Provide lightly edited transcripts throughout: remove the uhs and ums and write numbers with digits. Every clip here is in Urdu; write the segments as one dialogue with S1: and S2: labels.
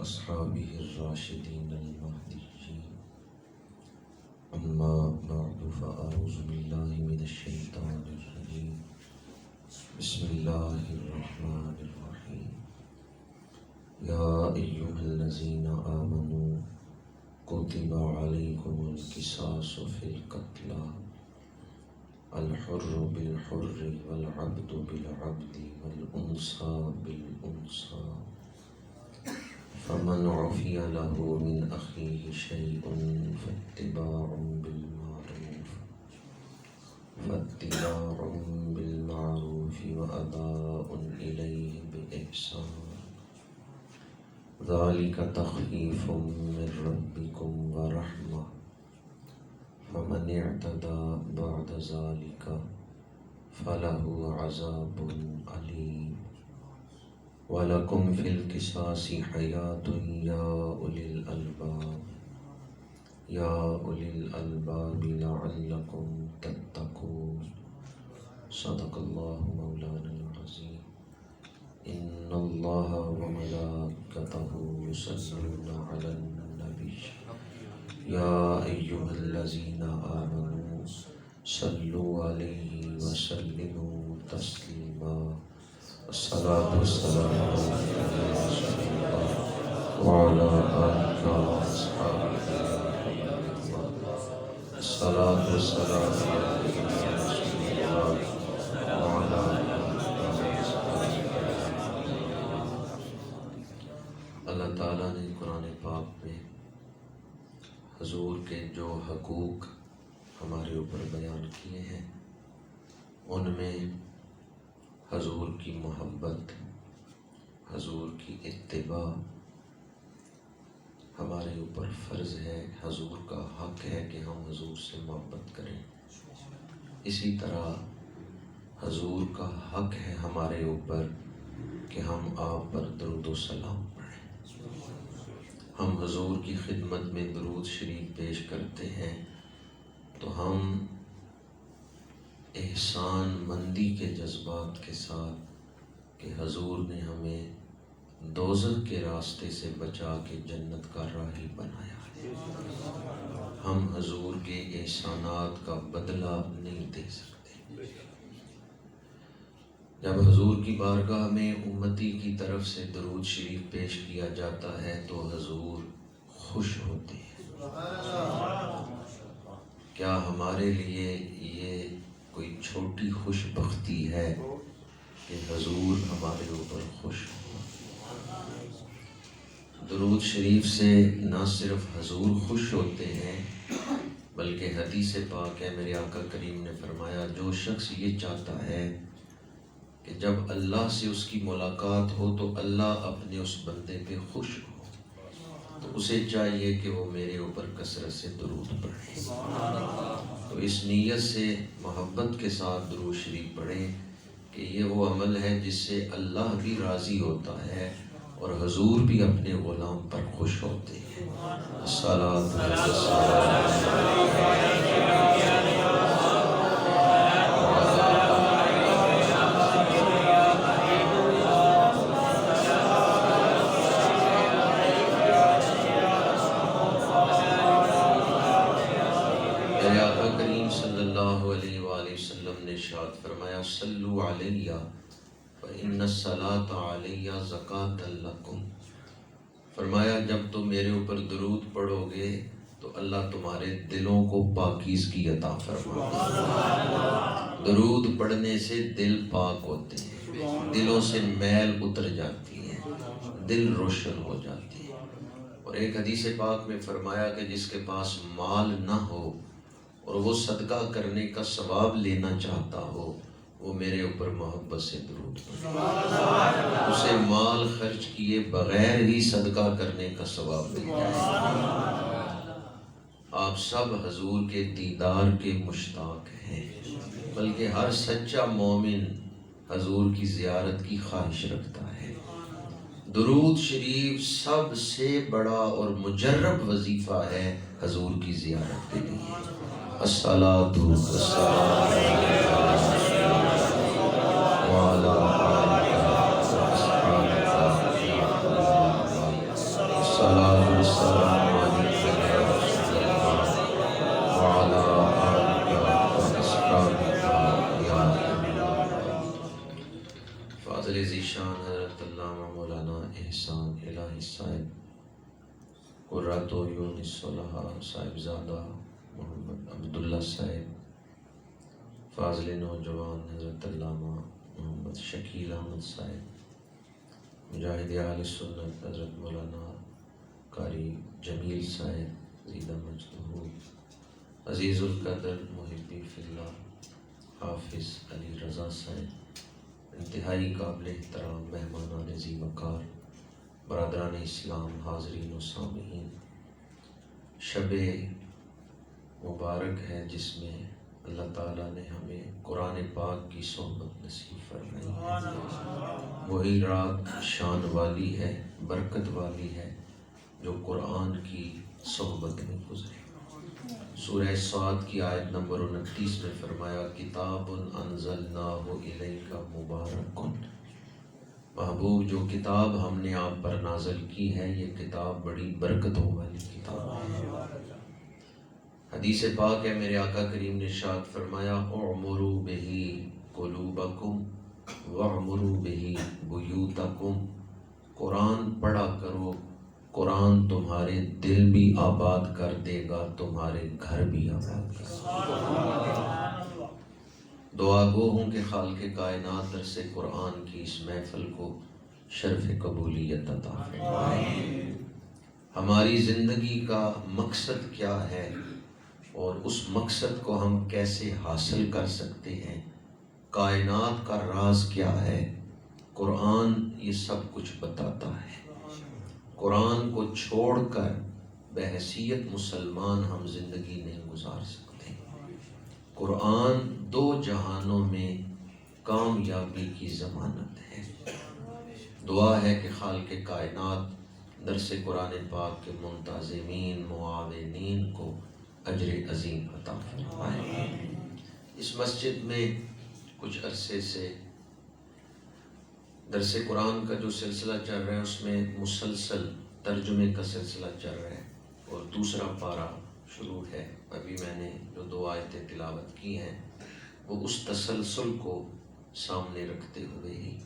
S1: وأصحابه الراشدين المهديين أما بعد فأعوذ بالله من الشيطان الرجيم بسم الله الرحمن الرحيم يا أيها الذين آمنوا كتب عليكم القصاص في القتلى الحر بالحر والعبد بالعبد والأنثى بالأنثى فمن عفي له من أخيه شيء فاتباع بالمعروف وأداء إليه بإحسان ذلك تخفيف من ربكم ورحمة فمن اعتدى بعد ذلك فله عذاب أليم وَلَكُمْ فِي الْقِصَاصِ حَيَاةٌ يَا أُولِي الْأَلْبَابِ لَعَلَّكُمْ تَتَّقُونَ صدق اللہ مولانا العظیم ان اللہ وملائکتہ یصلون علی النبی یا ایھا الذین آمنوا صلوا علیہ وسلموا تسلیما الصلاۃ والسلام علیکم یا رسول اللہ وعلی آلہ وصحبہ الصلاۃ والسلام علیکم یا رسول اللہ وعلی آلہ وصحبہ۔ اللہ تعالیٰ نے قرآن پاک میں حضور کے جو حقوق ہمارے اوپر بیان کیے ہیں ان میں حضور کی محبت، حضور کی اتباع ہمارے اوپر فرض ہے، حضور کا حق ہے کہ ہم حضور سے محبت کریں۔ اسی طرح حضور کا حق ہے ہمارے اوپر کہ ہم آپ پر درود و سلام پڑھیں۔ ہم حضور کی خدمت میں درود شریف پیش کرتے ہیں تو ہم احسان مندی کے جذبات کے ساتھ کہ حضور نے ہمیں دوزخ کے راستے سے بچا کے جنت کا راہی بنایا ہے، ہم حضور کے احسانات کا بدلہ نہیں دے سکتے۔ جب حضور کی بارگاہ میں امتی کی طرف سے درود شریف پیش کیا جاتا ہے تو حضور خوش ہوتے ہیں۔ کیا ہمارے لیے یہ کوئی چھوٹی خوش بختی ہے کہ حضور ہمارے اوپر خوش ہو؟ درود شریف سے نہ صرف حضور خوش ہوتے ہیں بلکہ حدیث پاک ہے، میرے آقا کریم نے فرمایا جو شخص یہ چاہتا ہے کہ جب اللہ سے اس کی ملاقات ہو تو اللہ اپنے اس بندے پہ خوش ہو تو اسے چاہیے کہ وہ میرے اوپر کثرت سے درود پڑھے۔ تو اس نیت سے محبت کے ساتھ درود شریف پڑھیں کہ یہ وہ عمل ہے جس سے اللہ بھی راضی ہوتا ہے اور حضور بھی اپنے غلام پر خوش ہوتے ہیں۔ الصلاۃ ارشاد فرمایا صلو علیہ فإن الصلاۃ علیہ زکاۃ لکم، فرمایا جب تم میرے اوپر درود پڑھو گے تو اللہ تمہارے دلوں کو پاکیزگی عطا فرمائے گا۔ درود پڑھنے سے دل پاک ہوتے ہیں، دلوں سے میل اتر جاتی ہے، دل روشن ہو جاتی ہے۔ اور ایک حدیث پاک میں فرمایا کہ جس کے پاس مال نہ ہو اور وہ صدقہ کرنے کا ثواب لینا چاہتا ہو وہ میرے اوپر محبت سے درود پڑھے، اسے مال خرچ کیے بغیر ہی صدقہ کرنے کا ثواب مل جائے۔ آپ سب حضور کے دیدار کے مشتاق ہیں، بلکہ ہر سچا مومن حضور کی زیارت کی خواہش رکھتا ہے۔ درود شریف سب سے بڑا اور مجرب وظیفہ ہے حضور کی زیارت کے لیے۔ الصلاۃ والسلام وعلی آلہ وصحبہ احسان الہی صاحب قرۃ عیون الصلحاء صاحبزادہ محمد عبداللہ صاحب، فاضل نوجوان حضرت علامہ محمد شکیل احمد صاحب، مجاہد اہل سنت حضرت مولانا قاری جمیل صاحب زیدہ مجدہ، عزیز القدر محبی فی اللہ حافظ علی رضا صاحب، انتہائی قابل احترام مہمانان ذی وقار، برادران اسلام، حاضرین و سامعین، شب مبارک ہے جس میں اللہ تعالیٰ نے ہمیں قرآن پاک کی صحبت نصیب فرمائی ہے۔ وہی رات شان والی ہے، برکت والی ہے جو قرآن کی صحبت میں گزرے۔ سورہ صاد کی آیت نمبر 29 میں فرمایا کتاب انزلناہ الیک مبارک، محبوب جو کتاب ہم نے آپ پر نازل کی ہے یہ کتاب بڑی برکتوں والی کتاب ہے۔ حدیث پاک ہے، میرے آقا کریم نے ارشاد فرمایا اعمروا بہ قلوبکم واعمروا بہ بیوتکم، قرآن پڑھا کرو، قرآن تمہارے دل بھی آباد کر دے گا، تمہارے گھر بھی آباد کر دے گا۔ دعا گو ہوں کہ خالق کائنات درس قرآن کی اس محفل کو شرف قبولیت عطا فرمائے۔ ہماری زندگی کا مقصد کیا ہے اور اس مقصد کو ہم کیسے حاصل کر سکتے ہیں، کائنات کا راز کیا ہے، قرآن یہ سب کچھ بتاتا ہے۔ قرآن کو چھوڑ کر بحیثیت مسلمان ہم زندگی نہیں گزار سکتے۔ قرآن دو جہانوں میں کامیابی کی ضمانت ہے۔ دعا ہے کہ خالق کائنات درس قرآن پاک کے منتظمین معاونین کو اجر عظیم عطا فرمائے۔ اس مسجد میں کچھ عرصے سے درس قرآن کا جو سلسلہ چل رہا ہے اس میں مسلسل ترجمے کا سلسلہ چل رہا ہے اور دوسرا پارہ شروع ہے۔ ابھی میں نے جو 2 آیتیں تلاوت کی ہیں وہ اس تسلسل کو سامنے رکھتے ہوئے ہی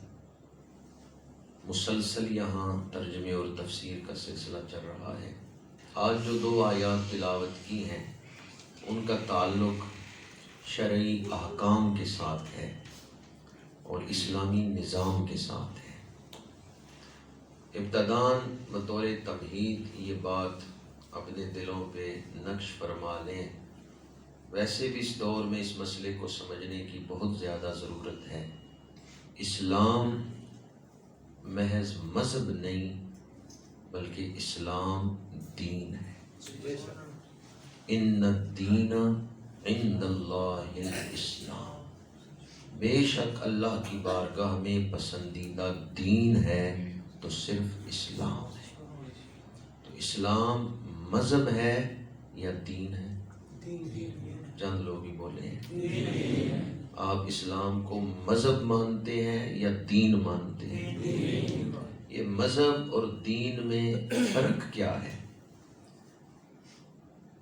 S1: مسلسل یہاں ترجمے اور تفسیر کا سلسلہ چل رہا ہے۔ آج جو 2 آیات تلاوت کی ہیں ان کا تعلق شرعی احکام کے ساتھ ہے اور اسلامی نظام کے ساتھ ہے۔ ابتداً بطور تمہید یہ بات اپنے دلوں پہ نقش فرما لیں، ویسے بھی اس دور میں اس مسئلے کو سمجھنے کی بہت زیادہ ضرورت ہے۔ اسلام محض مذہب نہیں بلکہ اسلام دین ہے۔ ان الدین عند اللہ الاسلام، بے شک اللہ کی بارگاہ میں پسندیدہ دین ہے تو صرف اسلام ہے۔ تو اسلام مذہب ہے یا دین ہے؟ چند لوگ ہی بولے ہیں۔ آپ اسلام کو مذہب مانتے ہیں یا دین مانتے ہیں؟ یہ مذہب اور دین میں فرق کیا ہے؟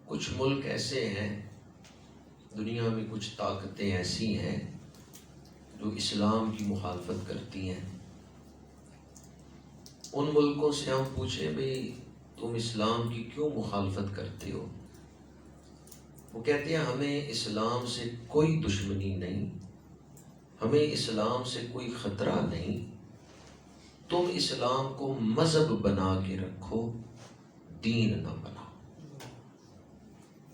S1: کچھ ملک ایسے ہیں، دنیا میں کچھ طاقتیں ایسی ہیں جو اسلام کی مخالفت کرتی ہیں۔ ان ملکوں سے ہم پوچھیں بھئی تم اسلام کی کیوں مخالفت کرتے ہو؟ وہ کہتے ہیں ہمیں اسلام سے کوئی دشمنی نہیں، ہمیں اسلام سے کوئی خطرہ نہیں، تم اسلام کو مذہب بنا کے رکھو، دین نہ بناؤ۔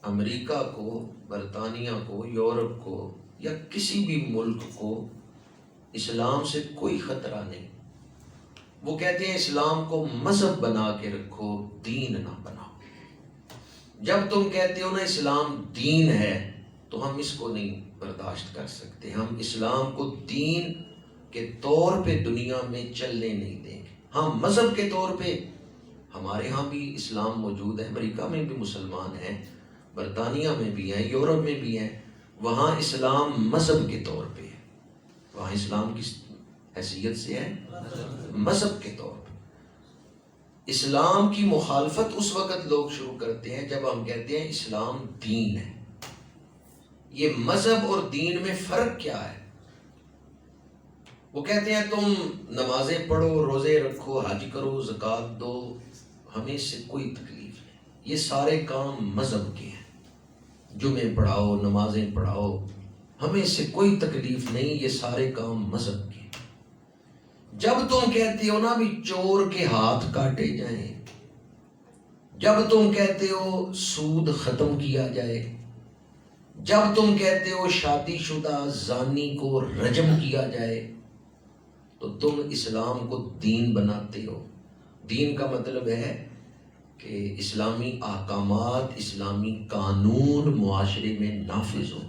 S1: امریکہ کو، برطانیہ کو، یورپ کو یا کسی بھی ملک کو اسلام سے کوئی خطرہ نہیں، وہ کہتے ہیں اسلام کو مذہب بنا کے رکھو، دین نہ بناؤ۔ جب تم کہتے ہو نا اسلام دین ہے تو ہم اس کو نہیں برداشت کر سکتے، ہم اسلام کو دین کے طور پہ دنیا میں چلنے نہیں دیں گے۔ ہم مذہب کے طور پہ ہمارے ہاں بھی اسلام موجود ہے، امریکہ میں بھی مسلمان ہیں، برطانیہ میں بھی ہیں، یورپ میں بھی ہیں، وہاں اسلام مذہب کے طور پہ ہے، وہاں اسلام کی حیثیت سے ہے مذہب کے طور پہ۔ اسلام کی مخالفت اس وقت لوگ شروع کرتے ہیں جب ہم کہتے ہیں اسلام دین ہے۔ یہ مذہب اور دین میں فرق کیا ہے؟ وہ کہتے ہیں تم نمازیں پڑھو، روزے رکھو، حج کرو، زکوٰۃ دو، ہمیں اس سے کوئی تکلیف نہیں، یہ سارے کام مذہب کے ہیں، جمعے پڑھاؤ، نمازیں پڑھاؤ، ہمیں اس سے کوئی تکلیف نہیں، یہ سارے کام مذہب کے ہیں۔ جب تم کہتے ہو نا بھی چور کے ہاتھ کاٹے جائیں، جب تم کہتے ہو سود ختم کیا جائے، جب تم کہتے ہو شادی شدہ زانی کو رجم کیا جائے، تو تم اسلام کو دین بناتے ہو۔ دین کا مطلب ہے کہ اسلامی احکامات، اسلامی قانون معاشرے میں نافذ ہو۔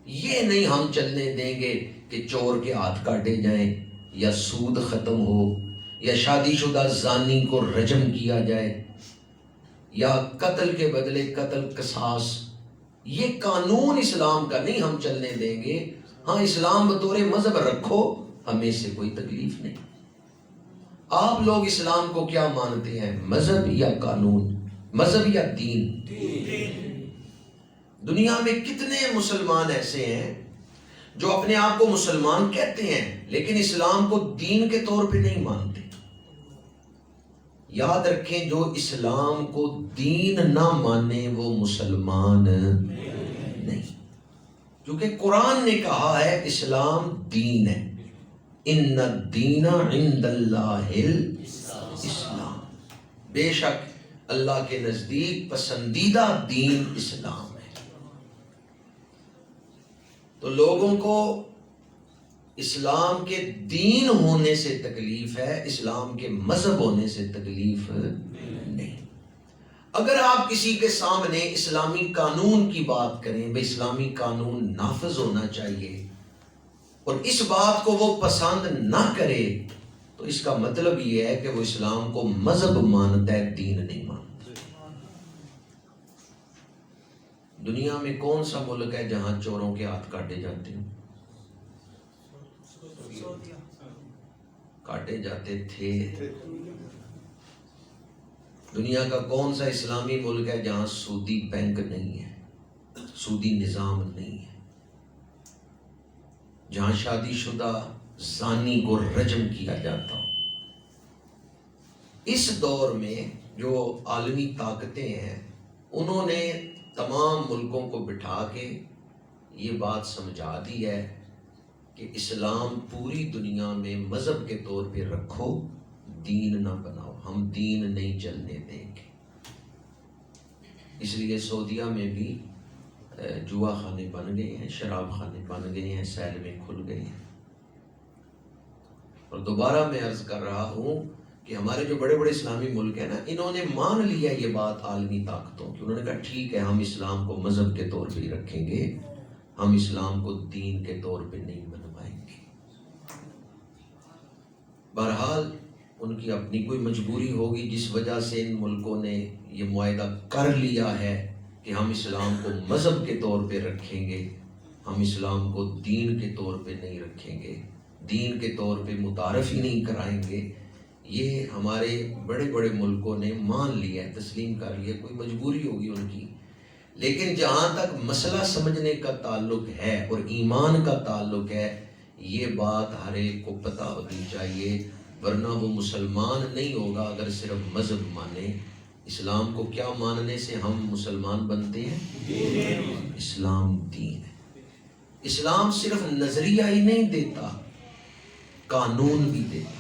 S1: یہ نہیں ہم چلنے دیں گے کہ چور کے ہاتھ کاٹے جائیں، یا سود ختم ہو، یا شادی شدہ زانی کو رجم کیا جائے، یا قتل کے بدلے قتل قصاص، یہ قانون اسلام کا نہیں ہم چلنے دیں گے۔ ہاں اسلام بطور مذہب رکھو، ہمیں اس سے کوئی تکلیف نہیں۔ آپ لوگ اسلام کو کیا مانتے ہیں، مذہب یا قانون، مذہب یا دین؟ دنیا میں کتنے مسلمان ایسے ہیں جو اپنے آپ کو مسلمان کہتے ہیں لیکن اسلام کو دین کے طور پہ نہیں مانتے۔ یاد رکھیں، جو اسلام کو دین نہ مانے وہ مسلمان نہیں، کیونکہ قرآن نے کہا ہے اسلام دین ہے، ان الدین عند اللہ الاسلام، بے شک اللہ کے نزدیک پسندیدہ دین اسلام ہے۔ تو لوگوں کو اسلام کے دین ہونے سے تکلیف ہے، اسلام کے مذہب ہونے سے تکلیف نہیں۔ اگر آپ کسی کے سامنے اسلامی قانون کی بات کریں، بھئی اسلامی قانون نافذ ہونا چاہیے، اور اس بات کو وہ پسند نہ کرے، تو اس کا مطلب یہ ہے کہ وہ اسلام کو مذہب مانتا ہے، دین نہیں مانتا۔ دنیا میں کون سا ملک ہے جہاں چوروں کے ہاتھ کاٹے جاتے ہیں؟ کاٹے جاتے تھے۔ دنیا کا کون سا اسلامی ملک ہے جہاں سودی بینک نہیں ہے، سودی نظام نہیں ہے، جہاں شادی شدہ زانی کو رجم کیا جاتا ہو؟ اس دور میں جو عالمی طاقتیں ہیں، انہوں نے تمام ملکوں کو بٹھا کے یہ بات سمجھا دی ہے کہ اسلام پوری دنیا میں مذہب کے طور پہ رکھو، دین نہ بناؤ، ہم دین نہیں چلنے دیں گے۔ اس لیے سعودیہ میں بھی جوا خانے بن گئے ہیں، شراب خانے بن گئے ہیں، سیل میں کھل گئے ہیں۔ اور دوبارہ میں عرض کر رہا ہوں کہ ہمارے جو بڑے بڑے اسلامی ملک ہیں نا، انہوں نے مان لیا یہ بات عالمی طاقتوں کی، انہوں نے کہا ٹھیک ہے ہم اسلام کو مذہب کے طور پہ ہی رکھیں گے، ہم اسلام کو دین کے طور پہ نہیں منوائیں گے۔ بہرحال ان کی اپنی کوئی مجبوری ہوگی جس وجہ سے ان ملکوں نے یہ معاہدہ کر لیا ہے کہ ہم اسلام کو مذہب کے طور پہ رکھیں گے، ہم اسلام کو دین کے طور پہ نہیں رکھیں گے، دین کے طور پہ متعارف ہی نہیں کرائیں گے۔ یہ ہمارے بڑے بڑے ملکوں نے مان لیا ہے، تسلیم کر لیا، کوئی مجبوری ہوگی ان کی۔ لیکن جہاں تک مسئلہ سمجھنے کا تعلق ہے اور ایمان کا تعلق ہے، یہ بات ہر ایک کو پتہ ہونی چاہیے، ورنہ وہ مسلمان نہیں ہوگا اگر صرف مذہب مانے۔ اسلام کو کیا ماننے سے ہم مسلمان بنتے ہیں؟ اسلام دین ہے۔ اسلام صرف نظریہ ہی نہیں دیتا، قانون بھی دیتا ہے۔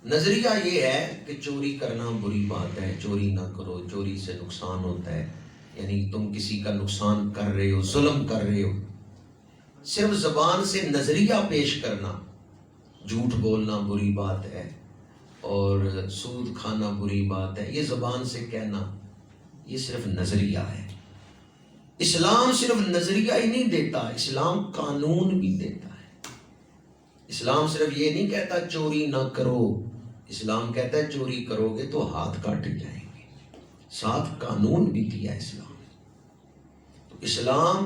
S1: نظریہ یہ ہے کہ چوری کرنا بری بات ہے، چوری نہ کرو، چوری سے نقصان ہوتا ہے، یعنی تم کسی کا نقصان کر رہے ہو، ظلم کر رہے ہو۔ صرف زبان سے نظریہ پیش کرنا، جھوٹ بولنا بری بات ہے اور سود کھانا بری بات ہے، یہ زبان سے کہنا، یہ صرف نظریہ ہے۔ اسلام صرف نظریہ ہی نہیں دیتا، اسلام قانون بھی دیتا ہے۔ اسلام صرف یہ نہیں کہتا چوری نہ کرو، اسلام کہتا ہے چوری کرو گے تو ہاتھ کاٹے جائیں گے، ساتھ قانون بھی دیا اسلام۔ تو اسلام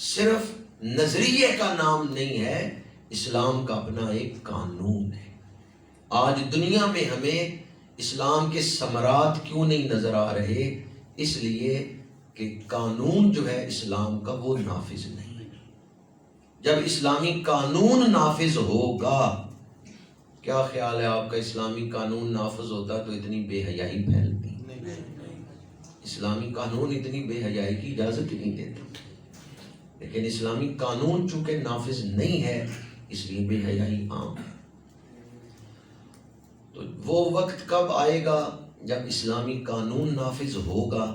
S1: صرف نظریے کا نام نہیں ہے، اسلام کا اپنا ایک قانون ہے۔ آج دنیا میں ہمیں اسلام کے ثمرات کیوں نہیں نظر آ رہے؟ اس لیے کہ قانون جو ہے اسلام کا وہ نافذ نہیں ہے۔ جب اسلامی قانون نافذ ہوگا، کیا خیال ہے آپ کا اسلامی قانون نافذ ہوتا تو اتنی بے حیائی پھیلتی؟ اسلامی قانون اتنی بے حیائی کی اجازت ہی نہیں دیتا، لیکن اسلامی قانون چونکہ نافذ نہیں ہے اس لیے بے حیائی عام ہے۔ تو وہ وقت کب آئے گا جب اسلامی قانون نافذ ہوگا،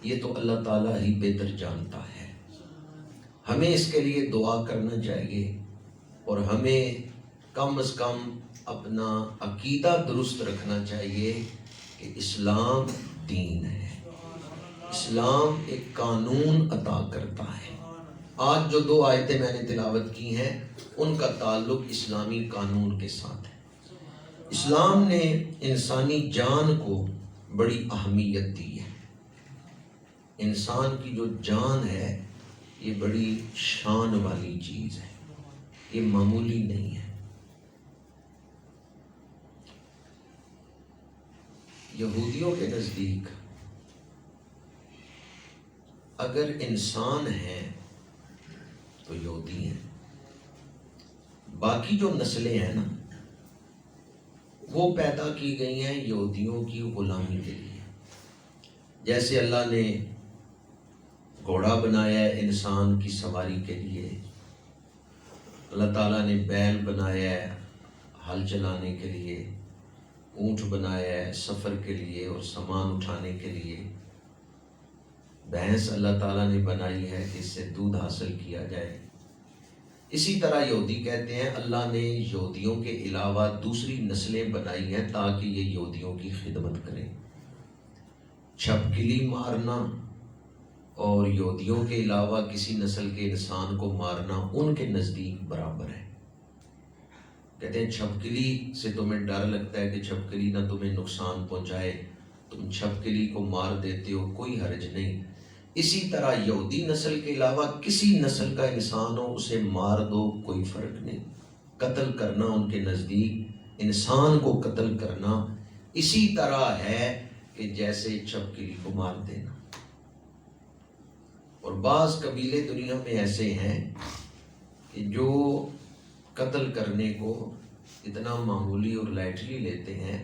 S1: یہ تو اللہ تعالیٰ ہی بہتر جانتا ہے۔ ہمیں اس کے لیے دعا کرنا چاہیے، اور ہمیں کم از کم اپنا عقیدہ درست رکھنا چاہیے کہ اسلام دین ہے، اسلام ایک قانون عطا کرتا ہے۔ آج جو 2 آیتیں میں نے تلاوت کی ہیں ان کا تعلق اسلامی قانون کے ساتھ ہے۔ اسلام نے انسانی جان کو بڑی اہمیت دی ہے۔ انسان کی جو جان ہے یہ بڑی شان والی چیز ہے، یہ معمولی نہیں ہے۔ یہودیوں کے نزدیک اگر انسان ہے تو یہودی ہیں، باقی جو نسلیں ہیں نا وہ پیدا کی گئی ہیں یہودیوں کی غلامی کے لیے۔ جیسے اللہ نے گھوڑا بنایا ہے انسان کی سواری کے لیے، اللہ تعالیٰ نے بیل بنایا ہے ہل چلانے کے لیے، اونٹ بنایا ہے سفر کے لیے اور سامان اٹھانے کے لیے، بھینس اللہ تعالیٰ نے بنائی ہے کہ اس سے دودھ حاصل کیا جائے۔ اسی طرح یہودی کہتے ہیں اللہ نے یہودیوں کے علاوہ دوسری نسلیں بنائی ہیں تاکہ یہ یہودیوں کی خدمت کریں۔ چھپکلی مارنا اور یہودیوں کے علاوہ کسی نسل کے انسان کو مارنا ان کے نزدیک برابر ہے۔ کہتے ہیں چھپکلی سے تمہیں ڈر لگتا ہے کہ چھپکلی نہ تمہیں نقصان پہنچائے، تم چھپکلی کو مار دیتے ہو، کوئی حرج نہیں۔ اسی طرح یہودی نسل کے علاوہ کسی نسل کا انسان ہو اسے مار دو، کوئی فرق نہیں۔ قتل کرنا ان کے نزدیک انسان کو قتل کرنا اسی طرح ہے کہ جیسے چھپکلی کو مار دینا۔ اور بعض قبیلے دنیا میں ایسے ہیں کہ جو قتل کرنے کو اتنا معمولی اور لائٹلی لیتے ہیں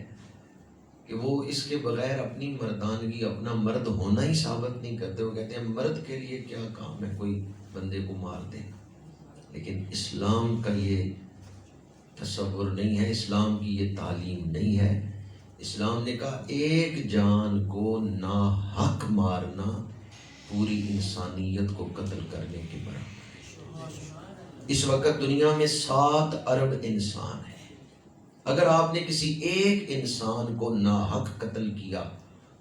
S1: کہ وہ اس کے بغیر اپنی مردانگی، اپنا مرد ہونا ہی ثابت نہیں کرتے۔ وہ کہتے ہیں مرد کے لیے کیا کام ہے کوئی بندے کو مار دے، لیکن اسلام کا یہ تصور نہیں ہے، اسلام کی یہ تعلیم نہیں ہے۔ اسلام نے کہا ایک جان کو ناحق مارنا پوری انسانیت کو قتل کرنے کے برابر ہے۔ اس وقت دنیا میں 7 ارب انسان ہیں، اگر آپ نے کسی ایک انسان کو ناحق قتل کیا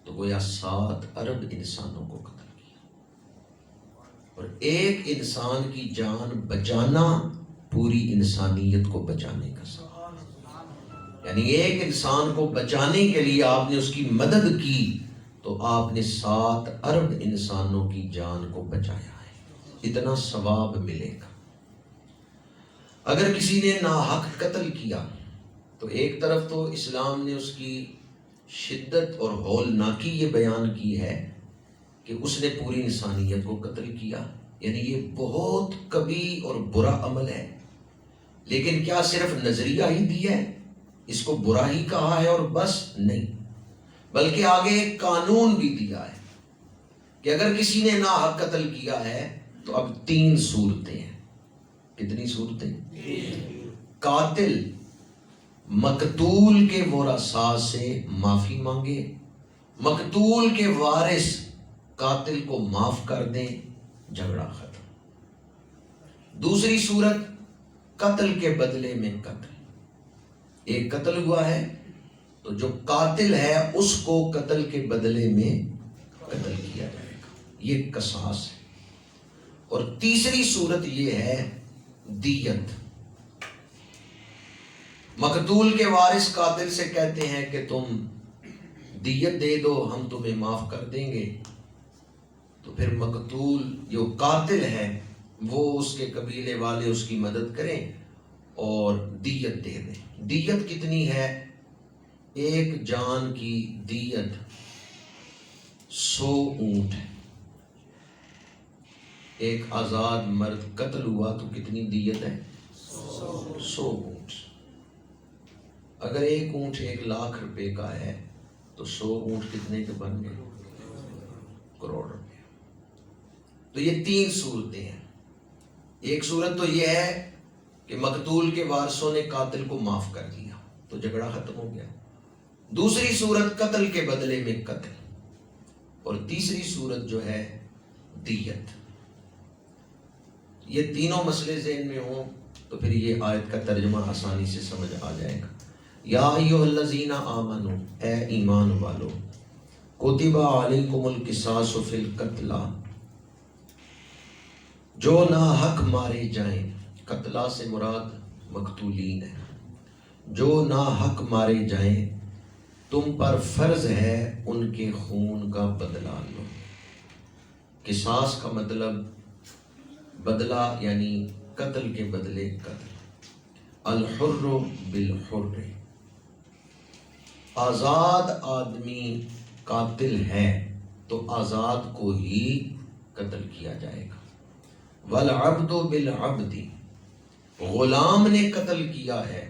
S1: تو گویا 7 ارب انسانوں کو قتل کیا۔ اور ایک انسان کی جان بچانا پوری انسانیت کو بچانے کا سبب ہے۔ یعنی ایک انسان کو بچانے کے لیے آپ نے اس کی مدد کی تو آپ نے 7 ارب انسانوں کی جان کو بچایا ہے، اتنا ثواب ملے گا۔ اگر کسی نے ناحق قتل کیا تو ایک طرف تو اسلام نے اس کی شدت اور ہولناکی یہ بیان کی ہے کہ اس نے پوری انسانیت کو قتل کیا، یعنی یہ بہت کبھی اور برا عمل ہے۔ لیکن کیا صرف نظریہ ہی دیا ہے، اس کو برا ہی کہا ہے اور بس نہیں، بلکہ آگے ایک قانون بھی دیا ہے کہ اگر کسی نے ناحق قتل کیا ہے تو اب 3 صورتیں ہیں۔ کتنی صورتیں؟ قاتل مقتول کے ورثاء سے معافی مانگے، مقتول کے وارث قاتل کو معاف کر دیں، جھگڑا ختم۔ دوسری صورت قتل کے بدلے میں قتل، ایک قتل ہوا ہے تو جو قاتل ہے اس کو قتل کے بدلے میں قتل کیا جائے گا، یہ قصاص ہے۔ اور تیسری صورت یہ ہے دیت۔ مقتول کے وارث قاتل سے کہتے ہیں کہ تم دیت دے دو ہم تمہیں معاف کر دیں گے، تو پھر مقتول جو قاتل ہے وہ اس کے قبیلے والے اس کی مدد کریں اور دیت دے دیں۔ دیت کتنی ہے؟ ایک جان کی دیت 100 اونٹ ہے، ایک آزاد مرد قتل ہوا تو کتنی دیت ہے؟ 100 اونٹ. اگر ایک اونٹ 1,00,000 روپے کا ہے تو 100 اونٹ کتنے کے بن گئے؟ کروڑ روپے. تو یہ 3 صورتیں ہیں. ایک صورت تو یہ ہے کہ مقتول کے وارثوں نے قاتل کو معاف کر دیا تو جھگڑا ختم ہو گیا. دوسری صورت قتل کے بدلے میں قتل. اور تیسری صورت جو ہے دیت. یہ تینوں مسئلے ذہن میں ہوں تو پھر یہ آیت کا ترجمہ آسانی سے سمجھ آ جائے گا. یا ایھا الذین آمنوا، اے ایمان والو، کتب علیکم القصاص فی القتلی، جو ناحق مارے جائیں. قتلہ سے مراد مقتولین ہے. جو ناحق مارے جائیں تم پر فرض ہے ان کے خون کا بدلہ لو. قصاص کا مطلب بدلہ یعنی قتل کے بدلے قتل. الحر بالحر، آزاد آدمی قاتل ہے تو آزاد کو ہی قتل کیا جائے گا. والعبد بالعبد، غلام نے قتل کیا ہے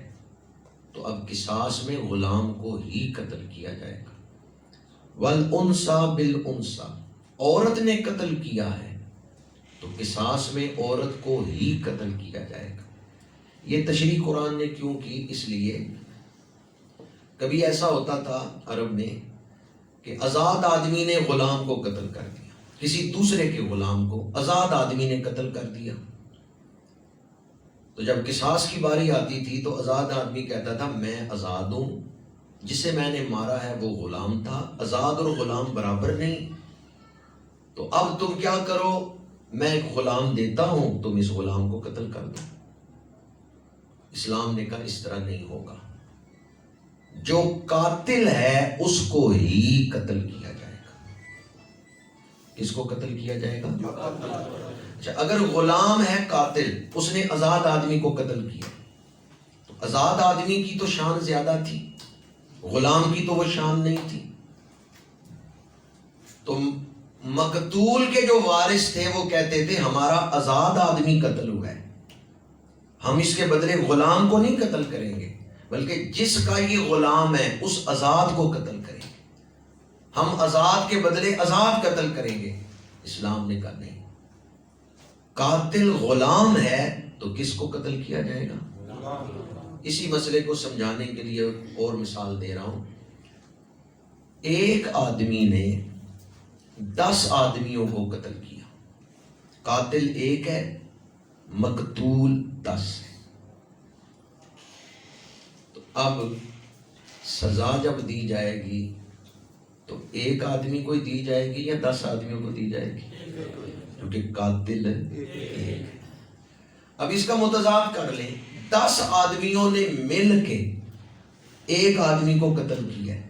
S1: تو اب قصاص میں غلام کو ہی قتل کیا جائے گا. والانثى بالانثى، عورت نے قتل کیا ہے تو قصاص میں عورت کو ہی قتل کیا جائے گا. یہ تشریح قرآن نے کیوں کی؟ اس لیے کبھی ایسا ہوتا تھا عرب میں کہ آزاد آدمی نے غلام کو قتل کر دیا، کسی دوسرے کے غلام کو آزاد آدمی نے قتل کر دیا. تو جب قصاص کی باری آتی تھی تو آزاد آدمی کہتا تھا میں آزاد ہوں، جسے میں نے مارا ہے وہ غلام تھا. آزاد اور غلام برابر نہیں. تو اب تم کیا کرو، میں ایک غلام دیتا ہوں، تم اس غلام کو قتل کر دو. اسلام نے کہا اس طرح نہیں ہوگا. جو قاتل ہے اس کو ہی قتل کیا جائے گا. کس کو قتل کیا جائے گا؟ اچھا، اگر غلام ہے قاتل، اس نے آزاد آدمی کو قتل کیا تو آزاد آدمی کی تو شان زیادہ تھی، غلام کی تو وہ شان نہیں تھی. تو مقتول کے جو وارث تھے وہ کہتے تھے ہمارا آزاد آدمی قتل ہوا ہے، ہم اس کے بدلے غلام کو نہیں قتل کریں گے، بلکہ جس کا یہ غلام ہے اس آزاد کو قتل کریں گے. ہم آزاد کے بدلے آزاد قتل کریں گے. اسلام نے کہا نہیں، قاتل غلام ہے تو کس کو قتل کیا جائے گا؟ اسی مسئلے کو سمجھانے کے لیے اور مثال دے رہا ہوں. ایک آدمی نے 10 آدمیوں کو قتل کیا. قاتل ایک ہے، مقتول 10 ہے. تو اب سزا جب دی جائے گی تو ایک آدمی کو دی جائے گی یا 10 آدمیوں کو دی جائے گی؟ کیونکہ قاتل ایک ہے. اب اس کا متضاد کر لیں. 10 آدمیوں نے مل کے ایک آدمی کو قتل کیا ہے.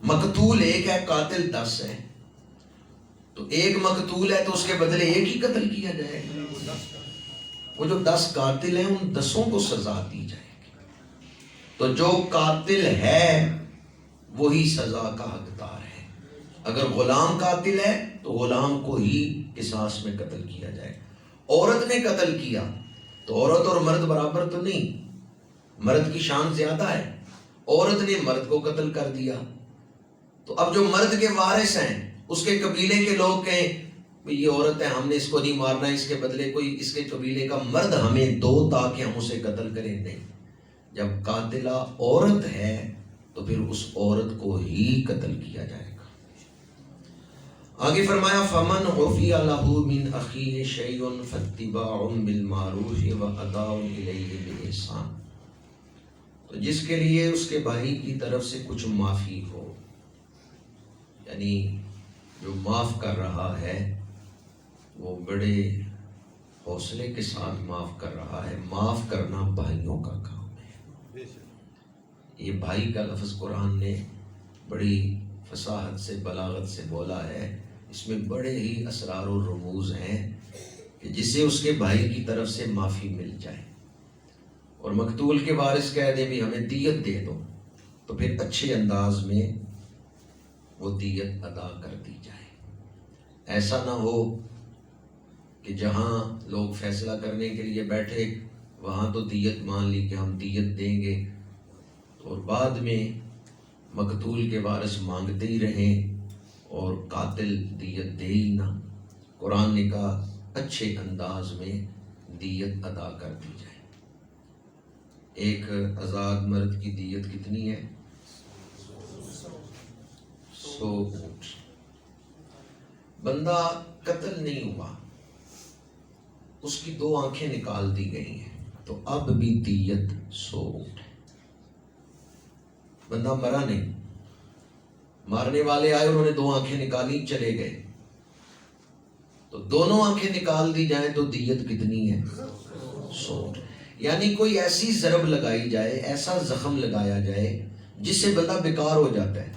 S1: مقتول ایک ہے، قاتل 10 ہے. تو ایک مقتول ہے تو اس کے بدلے ایک ہی قتل کیا جائے گا. وہ جو 10 قاتل ہیں ان 10 کو سزا دی جائے گی. تو جو قاتل ہے وہی سزا کا حقدار ہے. اگر غلام قاتل ہے تو غلام کو ہی قصاص میں قتل کیا جائے. عورت نے قتل کیا تو عورت اور مرد برابر تو نہیں، مرد کی شان زیادہ ہے. عورت نے مرد کو قتل کر دیا تو اب جو مرد کے وارث ہیں اس کے قبیلے کے لوگ کہیں یہ عورت ہے، ہم نے اس کو نہیں مارنا، اس کے بدلے کوئی اس کے قبیلے کا مرد ہمیں دو تاکہ ہم اسے قتل کریں. نہیں، جب قاتلہ عورت ہے تو پھر اس عورت کو ہی قتل کیا جائے گا. آگے فرمایا فمن عفی لہ من اخیہ شیء فاتباع بالمعروف واداء الیہ باحسان. تو جس کے لیے اس کے بھائی کی طرف سے کچھ معافی ہو، یعنی جو معاف کر رہا ہے وہ بڑے حوصلے کے ساتھ معاف کر رہا ہے. معاف کرنا بھائیوں کا کام ہے. یہ بھائی کا لفظ قرآن نے بڑی فصاحت سے بلاغت سے بولا ہے. اس میں بڑے ہی اسرار و رموز ہیں کہ جسے اس کے بھائی کی طرف سے معافی مل جائے اور مقتول کے وارث کہہ دیں بھی ہمیں دیت دے دو تو پھر اچھے انداز میں وہ دیت ادا کر دی جائے. ایسا نہ ہو کہ جہاں لوگ فیصلہ کرنے کے لیے بیٹھے وہاں تو دیت مان لی کہ ہم دیت دیں گے، اور بعد میں مقتول کے وارث مانگتے ہی رہیں اور قاتل دیت دے ہی نہ۔ قرآن نے کہا اچھے انداز میں دیت ادا کر دی جائے۔ ایک آزاد مرد کی دیت کتنی ہے؟ 100 اونٹ۔ بندہ قتل نہیں ہوا، اس کی 2 آنکھیں نکال دی گئی ہیں، تو اب بھی دیت 100 اونٹ ہے۔ بندہ مرا نہیں، مارنے والے آئے، انہوں نے 2 آنکھیں نکالی، چلے گئے، تو دونوں آنکھیں نکال دی جائیں تو دیت کتنی ہے؟ 100 اونٹ۔ یعنی کوئی ایسی ضرب لگائی جائے، ایسا زخم لگایا جائے جس سے بندہ بیکار ہو جاتا ہے،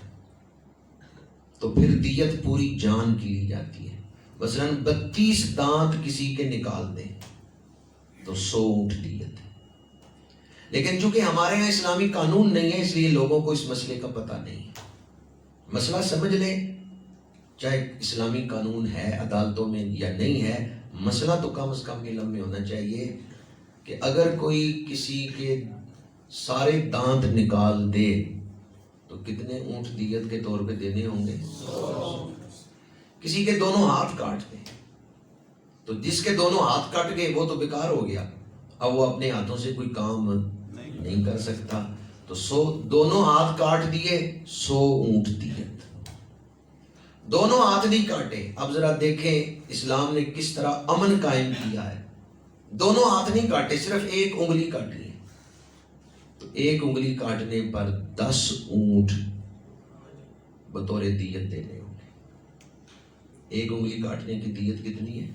S1: تو پھر دیت پوری جان کی لی جاتی ہے۔ مثلا 32 دانت کسی کے نکال دیں تو 100 اونٹ دیت ہے۔ لیکن چونکہ ہمارے یہاں اسلامی قانون نہیں ہے، اس لیے لوگوں کو اس مسئلے کا پتہ نہیں ہے۔ مسئلہ سمجھ لیں، چاہے اسلامی قانون ہے عدالتوں میں یا نہیں ہے، مسئلہ تو کم از کم علم میں ہونا چاہیے کہ اگر کوئی کسی کے سارے دانت نکال دے تو کتنے اونٹ دیت کے طور پہ دینے ہوں گے؟ کسی کے دونوں ہاتھ کاٹ دیں تو جس کے دونوں ہاتھ کٹ گئے وہ تو بیکار ہو گیا، اب وہ اپنے ہاتھوں سے کوئی کام نہیں کر سکتا، تو 100 دونوں ہاتھ کاٹ دیے 100 اونٹ دیت۔ دونوں ہاتھ نہیں کاٹے، اب ذرا دیکھیں اسلام نے کس طرح امن قائم کیا ہے۔ دونوں ہاتھ نہیں کاٹے، صرف ایک انگلی کاٹی ہے، تو ایک انگلی کاٹنے پر 10 اونٹ بطور دیت دینے ہوں گے۔ ایک انگلی کاٹنے کی دیت کتنی ہے؟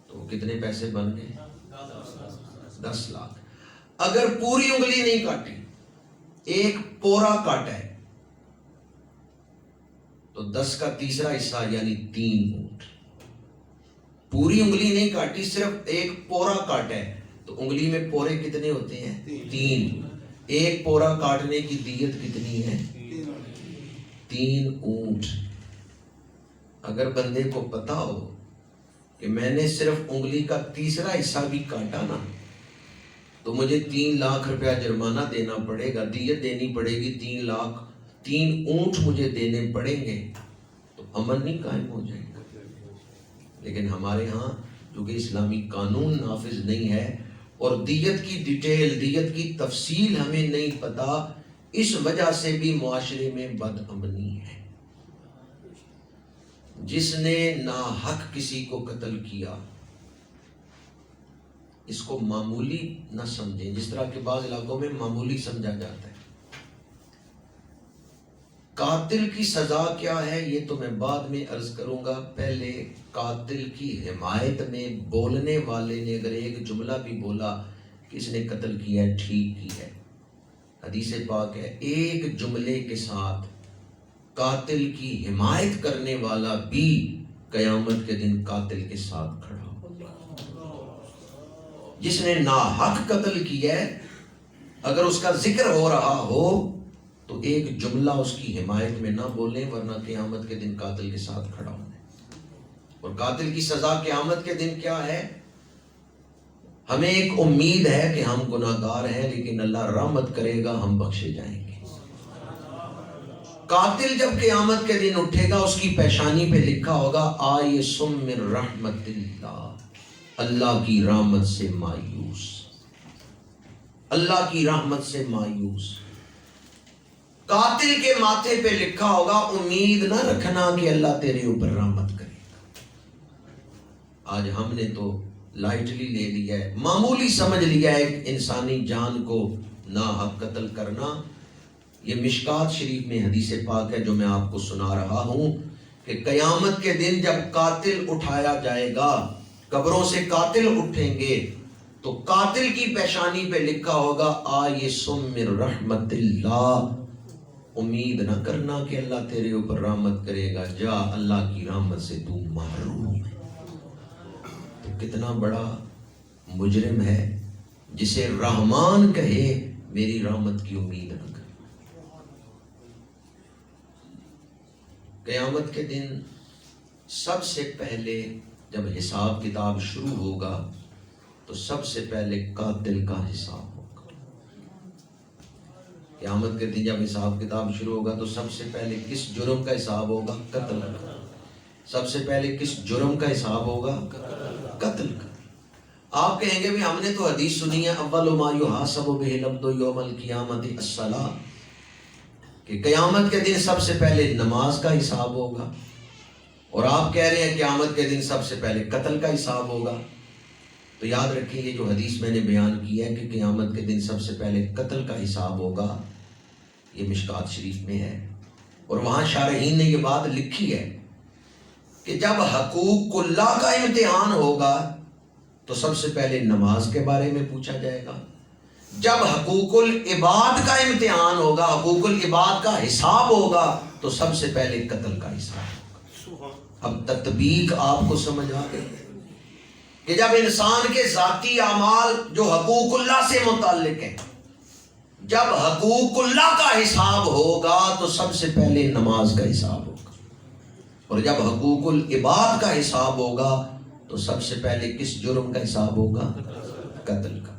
S1: تو کتنے پیسے بن گئے؟ 10 لاکھ۔ اگر پوری انگلی نہیں کاٹی، ایک پورا کاٹا ہے، تو 10 کا تیسرا حصہ یعنی 3 اونٹ۔ پوری انگلی نہیں کاٹی، صرف ایک پورا کاٹا ہے، تو انگلی میں پورے کتنے ہوتے ہیں؟ 3۔ ایک پورا کاٹنے کی دیت کتنی ہے؟ 3 اونٹ۔ اگر بندے کو پتا ہو کہ میں نے صرف انگلی کا تیسرا حصہ بھی کاٹا نا تو مجھے 3 لاکھ روپیہ جرمانہ دینا پڑے گا، دیت دینی پڑے گی 3 لاکھ، 3 اونٹ مجھے دینے پڑیں گے، تو امن نہیں قائم ہو جائے گا۔ لیکن ہمارے ہاں کیونکہ اسلامی قانون نافذ نہیں ہے اور دیت کی ڈیٹیل، دیت کی تفصیل ہمیں نہیں پتا، اس وجہ سے بھی معاشرے میں بد امنی ہے۔ جس نے ناحق کسی کو قتل کیا اس کو معمولی نہ سمجھیں، جس طرح کے بعض علاقوں میں معمولی سمجھا جاتا ہے۔ قاتل کی سزا کیا ہے یہ تو میں بعد میں عرض کروں گا، پہلے قاتل کی حمایت میں بولنے والے نے اگر ایک جملہ بھی بولا کہ اس نے قتل کیا ہے، ٹھیک کی ہے، حدیث پاک ہے ایک جملے کے ساتھ قاتل کی حمایت کرنے والا بھی قیامت کے دن قاتل کے ساتھ کھڑا ہو۔ جس نے ناحق قتل کیا ہے اگر اس کا ذکر ہو رہا ہو تو ایک جملہ اس کی حمایت میں نہ بولیں، ورنہ قیامت کے دن قاتل کے ساتھ کھڑا ہونا۔ اور قاتل کی سزا قیامت کے دن کیا ہے؟ ہمیں ایک امید ہے کہ ہم گناہگار ہیں لیکن اللہ رحمت کرے گا، ہم بخشے جائیں گے۔ قاتل جب قیامت کے دن اٹھے گا اس کی پیشانی پہ لکھا ہوگا آئسم من رحمت اللہ، اللہ کی رحمت سے مایوس، اللہ کی رحمت سے مایوس۔ قاتل کے ماتھے پہ لکھا ہوگا امید نہ رکھنا کہ اللہ تیرے اوپر رحمت کرے گا۔ آج ہم نے تو لائٹلی لے لیا ہے، معمولی سمجھ لیا ہے ایک انسانی جان کو ناحق قتل کرنا۔ یہ مشکات شریف میں حدیث پاک ہے جو میں آپ کو سنا رہا ہوں کہ قیامت کے دن جب قاتل اٹھایا جائے گا، قبروں سے قاتل اٹھیں گے تو قاتل کی پیشانی پہ لکھا ہوگا آئسم من رحمت اللہ، امید نہ کرنا کہ اللہ تیرے اوپر رحمت کرے گا، جا اللہ کی رحمت سے تو محروم ہے۔ تو کتنا بڑا مجرم ہے جسے رحمان کہے میری رحمت کی امید نہ کر۔ قیامت کے دن سب سے پہلے جب حساب کتاب شروع ہوگا تو سب سے پہلے قاتل کا حساب ہوگا۔ قیامت کے دن جب حساب کتاب شروع ہوگا تو سب سے پہلے کس جرم کا حساب ہوگا؟ قتل کا۔ سب سے پہلے کس جرم کا حساب ہوگا؟ قتل کا۔ آپ کہیں گے بھی ہم نے تو حدیث سنی ہے اول ما یحاسب بہ العبد یوم القیامۃ الصلاۃ، کہ قیامت کے دن سب سے پہلے نماز کا حساب ہوگا، اور آپ کہہ رہے ہیں قیامت کے دن سب سے پہلے قتل کا حساب ہوگا۔ تو یاد رکھیں یہ جو حدیث میں نے بیان کی ہے کہ قیامت کے دن سب سے پہلے قتل کا حساب ہوگا، یہ مشکات شریف میں ہے، اور وہاں شارحین نے یہ بات لکھی ہے کہ جب حقوق اللہ کا امتحان ہوگا تو سب سے پہلے نماز کے بارے میں پوچھا جائے گا، جب حقوق العباد کا امتحان ہوگا، حقوق العباد کا حساب ہوگا تو سب سے پہلے قتل کا حساب ہوگا۔ اب تطبیق آپ کو سمجھ آ گئی کہ جب انسان کے ذاتی اعمال جو حقوق اللہ سے متعلق ہیں، جب حقوق اللہ کا حساب ہوگا تو سب سے پہلے نماز کا حساب ہوگا، اور جب حقوق العباد کا حساب ہوگا تو سب سے پہلے کس جرم کا حساب ہوگا؟ قتل کا۔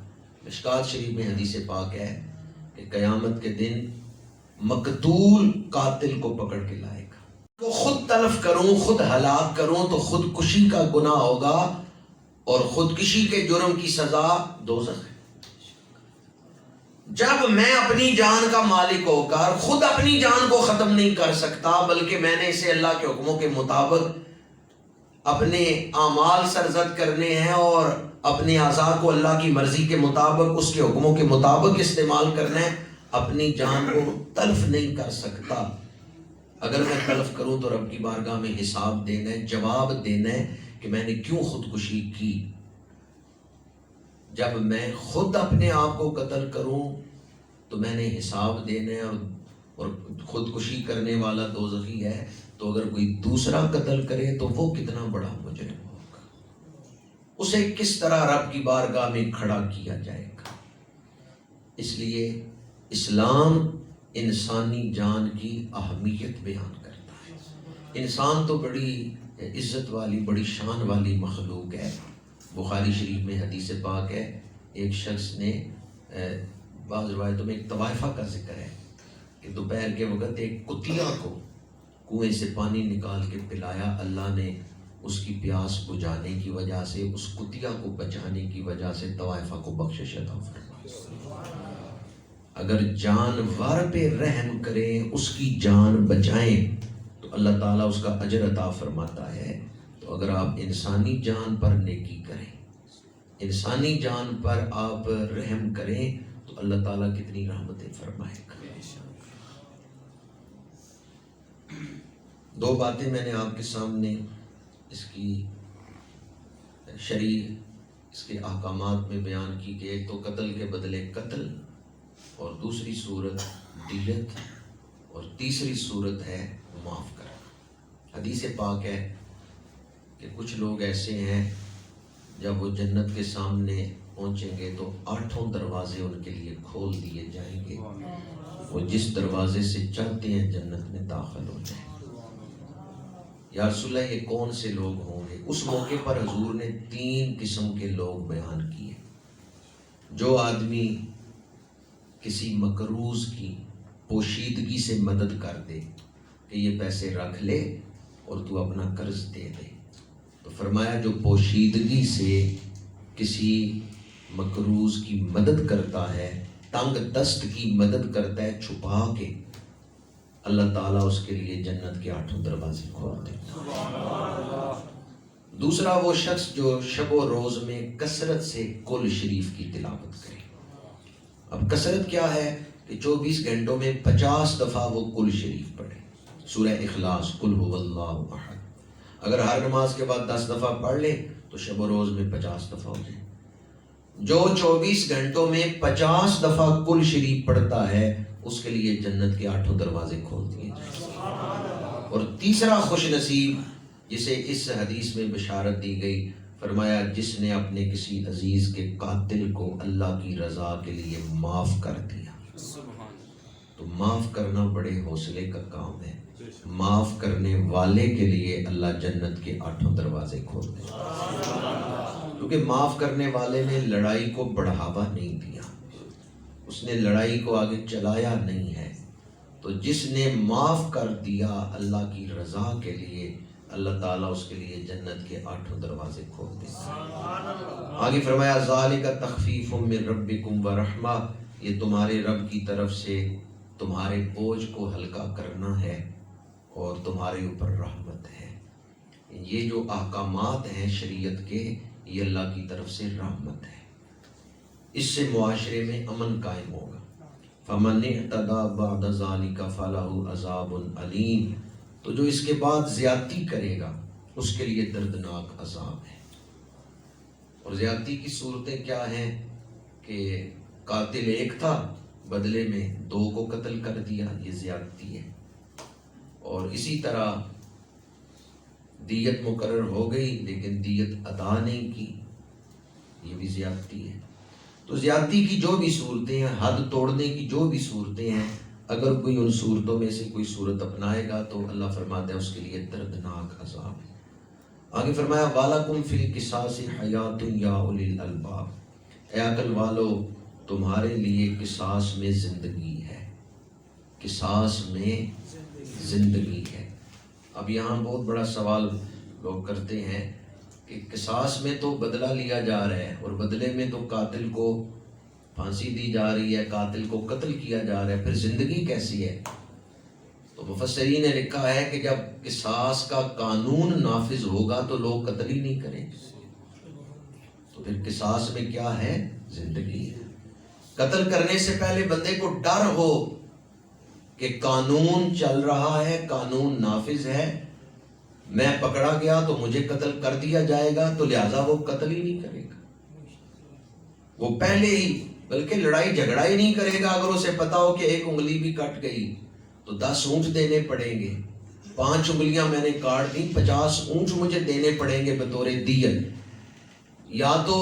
S1: مشکات شریف میں حدیث پاک ہے کہ قیامت کے دن مقتول قاتل کو پکڑ کے لائے گا، وہ خود تلف کروں، خود ہلاک کروں تو خودکشی کا گناہ ہوگا، اور خودکشی کے جرم کی سزا دوزخ ہے۔ جب میں اپنی جان کا مالک ہو کر خود اپنی جان کو ختم نہیں کر سکتا، بلکہ میں نے اسے اللہ کے حکموں کے مطابق اپنے اعمال سرزد کرنے ہیں اور اپنے اعضاء کو اللہ کی مرضی کے مطابق اس کے حکموں کے مطابق استعمال کرنا ہے، اپنی جان کو تلف نہیں کر سکتا۔ اگر میں تلف کروں تو رب کی بارگاہ میں حساب دینا ہے، جواب دینا ہے کہ میں نے کیوں خودکشی کی۔ جب میں خود اپنے آپ کو قتل کروں تو میں نے حساب دینا ہے، اور خودکشی کرنے والا دوزخی ہے، تو اگر کوئی دوسرا قتل کرے تو وہ کتنا بڑا مجرم ہوگا، اسے کس طرح رب کی بارگاہ میں کھڑا کیا جائے گا۔ اس لیے اسلام انسانی جان کی اہمیت بیان کرتا ہے۔ انسان تو بڑی عزت والی، بڑی شان والی مخلوق ہے۔ بخاری شریف میں حدیث پاک ہے، ایک شخص نے بعض روایتوں میں ایک طوائفہ کا ذکر ہے کہ دوپہر کے وقت ایک کتیا کو کنویں سے پانی نکال کے پلایا، اللہ نے اس کی پیاس بجھانے کی وجہ سے، اس کتیا کو بچانے کی وجہ سے طوائفہ کو بخشش عطا فرمائی۔ اگر جانور پہ رحم کریں، اس کی جان بچائیں تو اللہ تعالیٰ اس کا اجر عطا فرماتا ہے۔ تو اگر آپ انسانی جان پر نیکی کریں، انسانی جان پر آپ رحم کریں تو اللہ تعالیٰ کتنی رحمتیں فرمائے گا۔ دو باتیں میں نے آپ کے سامنے اس کی شرعی اس کے احکامات میں بیان کی کہ ایک تو قتل کے بدلے قتل، اور دوسری صورت دیت، اور تیسری صورت ہے معاف کرنا۔ حدیث پاک ہے کہ کچھ لوگ ایسے ہیں جب وہ جنت کے سامنے پہنچیں گے تو 8 دروازے ان کے لیے کھول دیے جائیں گے، وہ جس دروازے سے چاہتے ہیں جنت میں داخل ہو جائیں۔ یا رسول اللہ یہ کون سے لوگ ہوں گے؟ اس موقع پر حضور نے 3 قسم کے لوگ بیان کیے۔ جو آدمی کسی مقروض کی پوشیدگی سے مدد کر دے کہ یہ پیسے رکھ لے اور تو اپنا قرض دے دے، تو فرمایا جو پوشیدگی سے کسی مقروض کی مدد کرتا ہے، تنگ دست کی مدد کرتا ہے چھپا کے، اللہ تعالیٰ اس کے لیے جنت کے 8 دروازے کھول دے۔ دوسرا وہ شخص جو شب و روز میں کثرت سے قل شریف کی تلاوت کرے۔ اب کثرت کیا ہے کہ 24 گھنٹوں میں 50 دفعہ وہ قل شریف پڑھے، سورہ اخلاص، قل هو اللہ احد۔ اگر ہر نماز کے بعد 10 دفعہ پڑھ لے تو شب و روز میں 50 دفعہ ہو جائے۔ جو 24 گھنٹوں میں 50 دفعہ قل شریف پڑھتا ہے اس کے لیے جنت کے 8 دروازے کھول دیے جائیں۔ اور تیسرا خوش نصیب جسے اس حدیث میں بشارت دی گئی، فرمایا جس نے اپنے کسی عزیز کے قاتل کو اللہ کی رضا کے لیے معاف کر دیا۔ تو معاف کرنا بڑے حوصلے کا کام ہے. معاف کرنے والے کے لیے اللہ جنت کے 8 دروازے کھول دے. کیونکہ معاف کرنے والے نے لڑائی کو بڑھاوا نہیں دیا، اس نے لڑائی کو آگے چلایا نہیں ہے. تو جس نے معاف کر دیا اللہ کی رضا کے لیے، اللہ تعالیٰ اس کے لیے جنت کے 8 دروازے کھول دے. آگے فرمایا ذالک تخفیف من ربکم ورحمہ، یہ تمہارے رب کی طرف سے تمہارے بوجھ کو ہلکا کرنا ہے اور تمہارے اوپر رحمت ہے. یہ جو احکامات ہیں شریعت کے، یہ اللہ کی طرف سے رحمت ہے. اس سے معاشرے میں امن قائم ہوگا. فمن اعتدی بعد ذلک فلہ عذاب علیم، تو جو اس کے بعد زیادتی کرے گا اس کے لیے دردناک عذاب ہے. اور زیادتی کی صورتیں کیا ہیں کہ قاتل ایک تھا، بدلے میں 2 کو قتل کر دیا، یہ زیادتی ہے. اور اسی طرح دیت مقرر ہو گئی لیکن دیت ادا نہیں کی، یہ بھی زیادتی ہے. تو زیادتی کی جو بھی صورتیں ہیں، حد توڑنے کی جو بھی صورتیں ہیں، اگر کوئی ان صورتوں میں سے کوئی صورت اپنائے گا تو اللہ فرماتا ہے اس کے لیے دردناک عذاب ہے. آگے فرمایا وَلَكُمْ فِي الْقِصَاصِ حَيَاتٌ يَا أُولِي الْأَلْبَابِ، اے عقل والو تمہارے لیے قصاص میں زندگی ہے، قصاص میں زندگی ہے. اب یہاں بہت بڑا سوال لوگ کرتے ہیں کہ قصاص میں تو بدلہ لیا جا رہا ہے اور بدلے میں تو قاتل کو پھانسی دی جا رہی ہے، قاتل کو قتل کیا جا رہا ہے، پھر زندگی کیسی ہے؟ تو مفسرین نے لکھا ہے کہ جب قصاص کا قانون نافذ ہوگا تو لوگ قتل ہی نہیں کریں گے، تو پھر قصاص میں کیا ہے؟ زندگی ہے. قتل کرنے سے پہلے بندے کو ڈر ہو کہ قانون چل رہا ہے، قانون نافذ ہے، میں پکڑا گیا تو مجھے قتل کر دیا جائے گا، تو لہٰذا وہ قتل ہی نہیں کرے گا. وہ پہلے ہی بلکہ لڑائی جھگڑا ہی نہیں کرے گا. اگر اسے پتا ہو کہ 1 انگلی بھی کٹ گئی تو 10 اونٹ دینے پڑیں گے، 5 انگلیاں میں نے کاٹ دی، 50 اونٹ مجھے دینے پڑیں گے بطور دیت. یا تو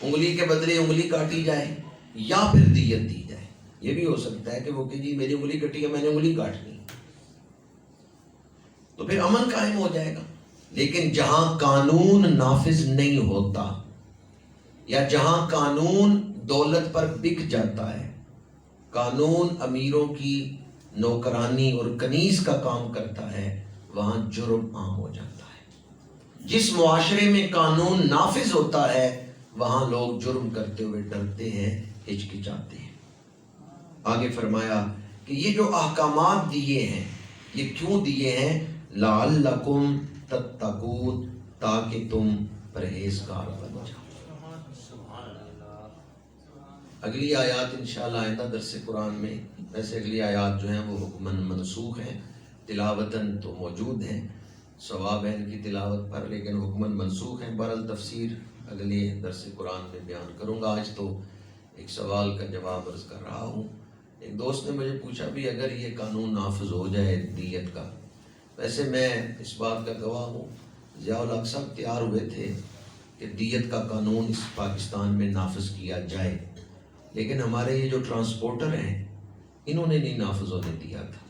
S1: انگلی کے بدلے انگلی کاٹی جائے یا پھر دیت دی جائے. یہ بھی ہو سکتا ہے کہ وہ کہ جی میری انگلی کٹی ہے، میں نے انگلی کاٹنی، تو پھر امن قائم ہو جائے گا. لیکن جہاں قانون نافذ نہیں ہوتا یا جہاں قانون دولت پر بک جاتا ہے، قانون امیروں کی نوکرانی اور کنیز کا کام کرتا ہے، وہاں جرم عام ہو جاتا ہے. جس معاشرے میں قانون نافذ ہوتا ہے وہاں لوگ جرم کرتے ہوئے ڈرتے ہیں، ہچکچاتے ہیں. آگے فرمایا کہ یہ جو احکامات دیے ہیں یہ کیوں دیے ہیں؟ لعلکم تتقون، تاکہ تم پرہیزگار بن جاؤ. اگلی آیات انشاءاللہ آئندہ درس قرآن میں، ویسے اگلی آیات جو ہیں وہ حکماً منسوخ ہیں، تلاوتاً تو موجود ہیں، ثواب ہے ان کی تلاوت پر، لیکن حکماً منسوخ ہیں. بہرحال تفسیر اگلے درس قرآن میں بیان کروں گا. آج تو ایک سوال کا جواب عرض کر رہا ہوں. ایک دوست نے مجھے پوچھا بھی اگر یہ قانون نافذ ہو جائے دیت کا، ویسے میں اس بات کا گواہ ہوں، ضیاء الحق صاحب تیار ہوئے تھے کہ دیت کا قانون اس پاکستان میں نافذ کیا جائے، لیکن ہمارے یہ جو ٹرانسپورٹر ہیں انہوں نے نہیں نافذ ہونے دیا تھا.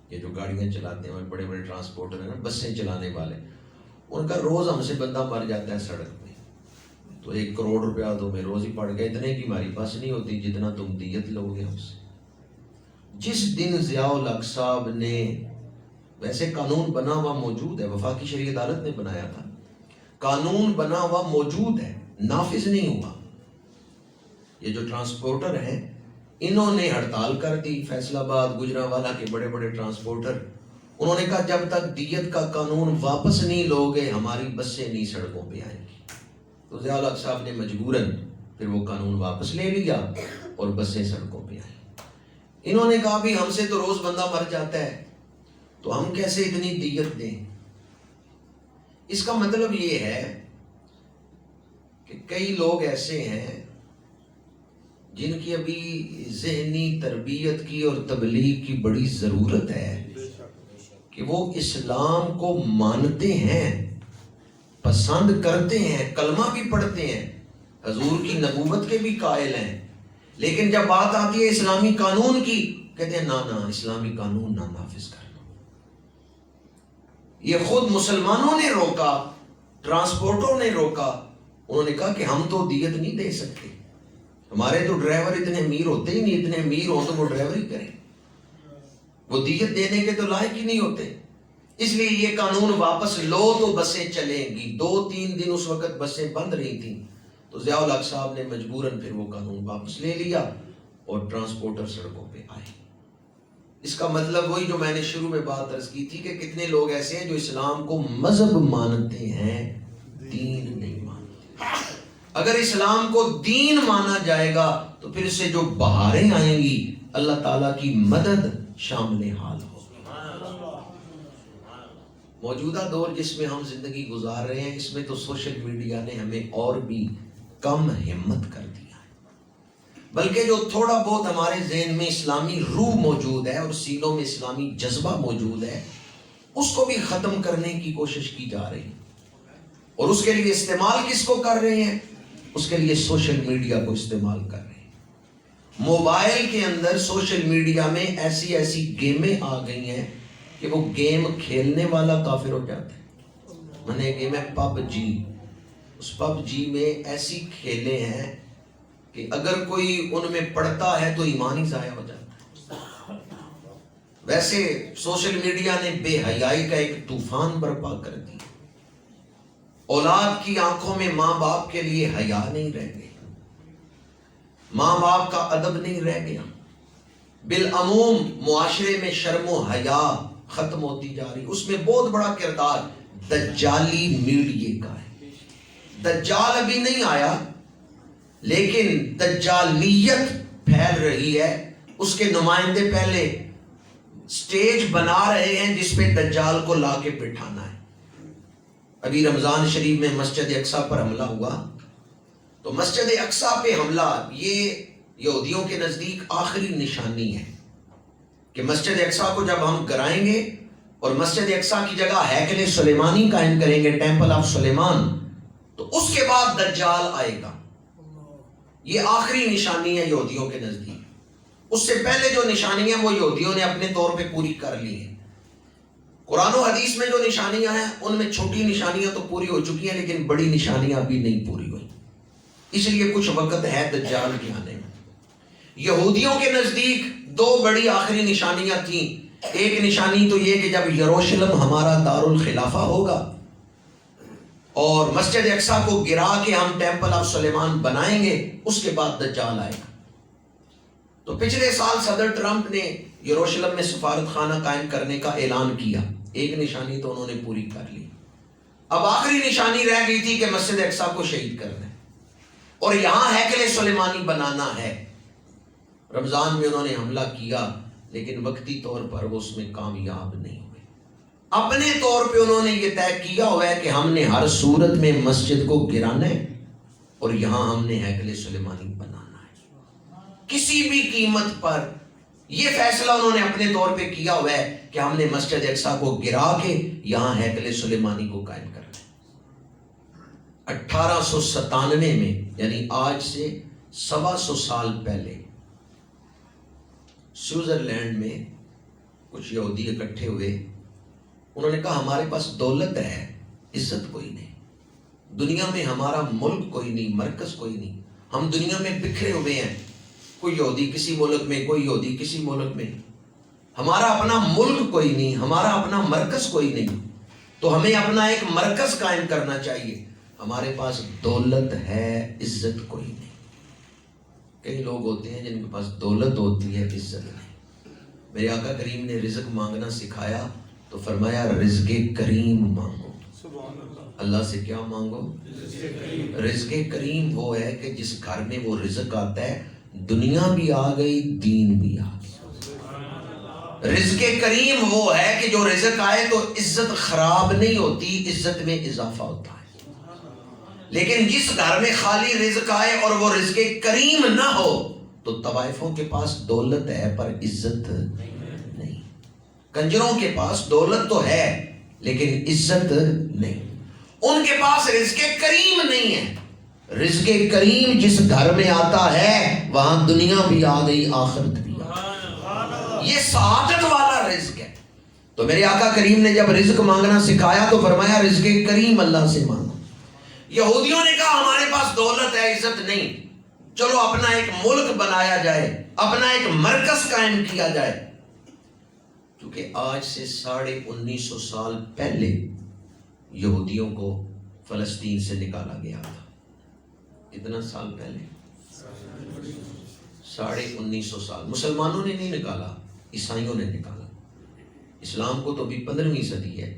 S1: یہ جو گاڑیاں چلاتے ہیں بڑے بڑے ٹرانسپورٹر ہیں نا، بسیں چلانے والے، ان کا روز ہم سے بندہ مر جاتا ہے سڑک پہ، تو 1 کروڑ روپیہ تو میں روز ہی پڑ گیا، اتنے کی ہماری پاس نہیں ہوتی جتنا تم دیت لو گے ہم سے. جس دن ضیاء الحق صاحب نے، ویسے قانون بنا ہوا موجود ہے، وفاقی شرعی عدالت نے بنایا تھا، قانون بنا ہوا موجود ہے، نافذ نہیں ہوا. یہ جو ٹرانسپورٹر ہیں انہوں نے ہڑتال کر دی، فیصل آباد گجرانوالہ کے بڑے بڑے ٹرانسپورٹر، انہوں نے کہا جب تک دیت کا قانون واپس نہیں لوگے ہماری بسیں نہیں سڑکوں پہ آئیں گی. تو ضیاء الحق صاحب نے مجبوراً پھر وہ قانون واپس لے لیا اور بسیں سڑکوں پہ آئیں. انہوں نے کہا بھی ہم سے تو روز بندہ مر جاتا ہے تو ہم کیسے اتنی دیت دیں. اس کا مطلب یہ ہے کہ کئی لوگ ایسے ہیں جن کی ابھی ذہنی تربیت کی اور تبلیغ کی بڑی ضرورت ہے کہ وہ اسلام کو مانتے ہیں، پسند کرتے ہیں، کلمہ بھی پڑھتے ہیں، حضور کی نبوت کے بھی قائل ہیں، لیکن جب بات آتی ہے اسلامی قانون کی کہتے ہیں نا اسلامی قانون نہ نافذ کر دو. یہ خود مسلمانوں نے روکا، ٹرانسپورٹوں نے روکا. انہوں نے کہا کہ ہم تو دیت نہیں دے سکتے، ہمارے تو ڈرائیور اتنے امیر ہوتے ہی نہیں، اتنے امیر ہوں تو وہ ڈرائیور ہی کریں، وہ دیت دینے کے تو لائق ہی نہیں ہوتے. اس لیے یہ قانون واپس لو تو بسیں چلیں گی. 2-3 دن اس وقت بسیں بند رہی تھیں تو ضیاء الحق صاحب نے مجبوراً پھر وہ قانون واپس لے لیا اور ٹرانسپورٹر سڑکوں پہ آئے. اس کا مطلب وہی جو میں نے شروع میں بات عرض کی تھی کہ کتنے لوگ ایسے ہیں جو اسلام کو مذہب مانتے ہیں، دین نہیں مانتے. اگر اسلام کو دین مانا جائے گا تو پھر سے جو بہاریں آئیں گی اللہ تعالیٰ کی مدد شامل حال ہوگی. موجودہ دور جس میں ہم زندگی گزار رہے ہیں، اس میں تو سوشل میڈیا نے ہمیں اور بھی کم ہمت کر دیا ہے، بلکہ جو تھوڑا بہت ہمارے ذہن میں اسلامی روح موجود ہے اور سینوں میں اسلامی جذبہ موجود ہے، اس کو بھی ختم کرنے کی کوشش کی جا رہی ہے. اور اس کے لیے استعمال کس کو کر رہے ہیں؟ اس کے لیے سوشل میڈیا کو استعمال کر رہے ہیں. موبائل کے اندر سوشل میڈیا میں ایسی ایسی گیمیں آ گئی ہیں کہ وہ گیم کھیلنے والا کافر ہو جاتا ہے. میں نے گیم ہے PUBG. اس PUBG میں ایسی کھیلیں ہیں کہ اگر کوئی ان میں پڑتا ہے تو ایمان ہی ضائع ہو جاتا ہے. ویسے سوشل میڈیا نے بے حیائی کا ایک طوفان برپا کر دیا. اولاد کی آنکھوں میں ماں باپ کے لیے حیا نہیں رہ گئی، ماں باپ کا ادب نہیں رہ گیا. بالعموم معاشرے میں شرم و حیا ختم ہوتی جا رہی. اس میں بہت بڑا کردار دجالی میڈیا کا ہے. دجال ابھی نہیں آیا لیکن دجالیت پھیل رہی ہے. اس کے نمائندے پہلے سٹیج بنا رہے ہیں جس پہ دجال کو لا کے بٹھانا ہے. ابھی رمضان شریف میں مسجد اقصی پر حملہ ہوا تو مسجد اقصی پہ حملہ یہ یہودیوں کے نزدیک آخری نشانی ہے کہ مسجد اقصی کو جب ہم گرائیں گے اور مسجد اقصی کی جگہ ہیکل سلیمانی قائم کریں گے، ٹیمپل آف سلیمان، تو اس کے بعد دجال آئے گا. یہ آخری نشانی ہے یہودیوں کے نزدیک. اس سے پہلے جو نشانی ہیں وہ یہودیوں نے اپنے طور پہ پوری کر لی ہیں. قرآن و حدیث میں جو نشانیاں ہیں ان میں چھوٹی نشانیاں تو پوری ہو چکی ہیں لیکن بڑی نشانیاں ابھی نہیں پوری ہوئی. اس لیے کچھ وقت ہے دجال کے آنے میں. یہودیوں کے نزدیک 2 بڑی آخری نشانیاں تھیں. ایک نشانی تو یہ کہ جب یروشلم ہمارا دارالخلافہ ہوگا اور مسجد اقصی کو گرا کے ہم ٹیمپل آف سلیمان بنائیں گے، اس کے بعد دجال آئے گا. تو پچھلے سال صدر ٹرمپ نے یروشلم میں سفارت خانہ قائم کرنے کا اعلان کیا. ایک نشانی تو انہوں نے پوری کر لی. اب آخری نشانی رہ گئی تھی کہ مسجد اقصی کو شہید کر دیں اور یہاں ہیکل سلیمانی بنانا ہے. رمضان میں انہوں نے حملہ کیا لیکن وقتی طور پر وہ اس میں کامیاب نہیں ہوئے. اپنے طور پہ انہوں نے یہ طے کیا ہوا ہے کہ ہم نے ہر صورت میں مسجد کو گرانا ہے اور یہاں ہم نے ہیکل سلیمانی بنانا ہے کسی بھی قیمت پر. یہ فیصلہ انہوں نے اپنے طور پہ کیا ہوا ہے کہ ہم نے مسجد اقصی کو گرا کے یہاں ہیکل سلیمانی کو قائم کرنا ہے. 1897 میں یعنی آج سے 125 سال پہلے سوئٹزرلینڈ میں کچھ یہودی اکٹھے ہوئے. انہوں نے کہا ہمارے پاس دولت ہے، عزت کوئی نہیں، دنیا میں ہمارا ملک کوئی نہیں، مرکز کوئی نہیں، ہم دنیا میں بکھرے ہوئے ہیں، کوئی یہودی کسی ملک میں، کوئی یہودی کسی ملک میں، ہمارا اپنا ملک کوئی نہیں، ہمارا اپنا مرکز کوئی نہیں، تو ہمیں اپنا ایک مرکز قائم کرنا چاہیے. ہمارے پاس دولت ہے، عزت کوئی نہیں. کئی لوگ ہوتے ہیں جن کے پاس دولت ہوتی ہے، عزت نہیں. میرے آقا کریم نے رزق مانگنا سکھایا تو فرمایا رزق کریم مانگو. اللہ سے کیا مانگو؟ رزق کریم وہ ہے کہ جس گھر میں وہ رزق آتا ہے دنیا بھی آ گئی، دین بھی آ گئی. رزق کریم وہ ہے کہ جو رزق آئے تو عزت خراب نہیں ہوتی، عزت میں اضافہ ہوتا ہے. لیکن جس گھر میں خالی رزق آئے اور وہ رزق کریم نہ ہو تو طوائفوں کے پاس دولت ہے پر عزت نہیں. کنجروں کے پاس دولت تو ہے لیکن عزت نہیں. ان کے پاس رزق کریم نہیں ہے. رزق کریم جس گھر میں آتا ہے وہاں دنیا بھی آ گئی، آخرت بھی آ گئی. یہ سعادت والا رزق ہے۔ تو میرے آقا کریم نے جب رزق مانگنا سکھایا تو فرمایا رزق کریم اللہ سے مانگو۔ یہودیوں نے کہا ہمارے پاس دولت ہے، عزت نہیں، چلو اپنا ایک ملک بنایا جائے، اپنا ایک مرکز قائم کیا جائے۔ کیونکہ آج سے 1950 سال پہلے یہودیوں کو فلسطین سے نکالا گیا تھا۔ کتنا سال پہلے؟ 1950 سال۔ مسلمانوں نے نہیں نکالا، عیسائیوں نے نکالا۔ اسلام کو تو ابھی 15ویں صدی ہے،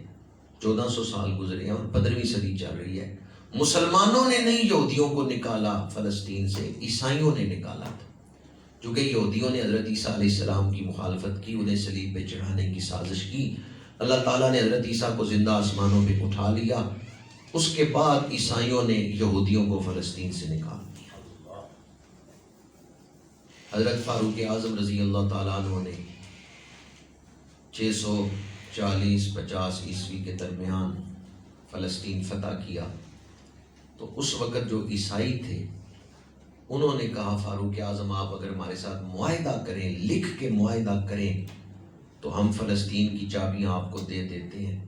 S1: 1400 سال گزرے ہیں اور 15ویں صدی چل رہی ہے۔ مسلمانوں نے نہیں یہودیوں کو نکالا فلسطین سے، عیسائیوں نے نکالا تھا۔ چونکہ یہودیوں نے حضرت عیسیٰ علیہ السلام کی مخالفت کی، انہیں صلیب پہ چڑھانے کی سازش کی، اللہ تعالیٰ نے حضرت عیسیٰ کو زندہ آسمانوں پہ اٹھا لیا۔ اس کے بعد عیسائیوں نے یہودیوں کو فلسطین سے نکال دیا۔ حضرت فاروق اعظم رضی اللہ تعالیٰ عنہ نے 640-50 عیسوی کے درمیان فلسطین فتح کیا۔ تو اس وقت جو عیسائی تھے انہوں نے کہا فاروق اعظم آپ اگر ہمارے ساتھ معاہدہ کریں، لکھ کے معاہدہ کریں تو ہم فلسطین کی چابیاں آپ کو دے دیتے ہیں،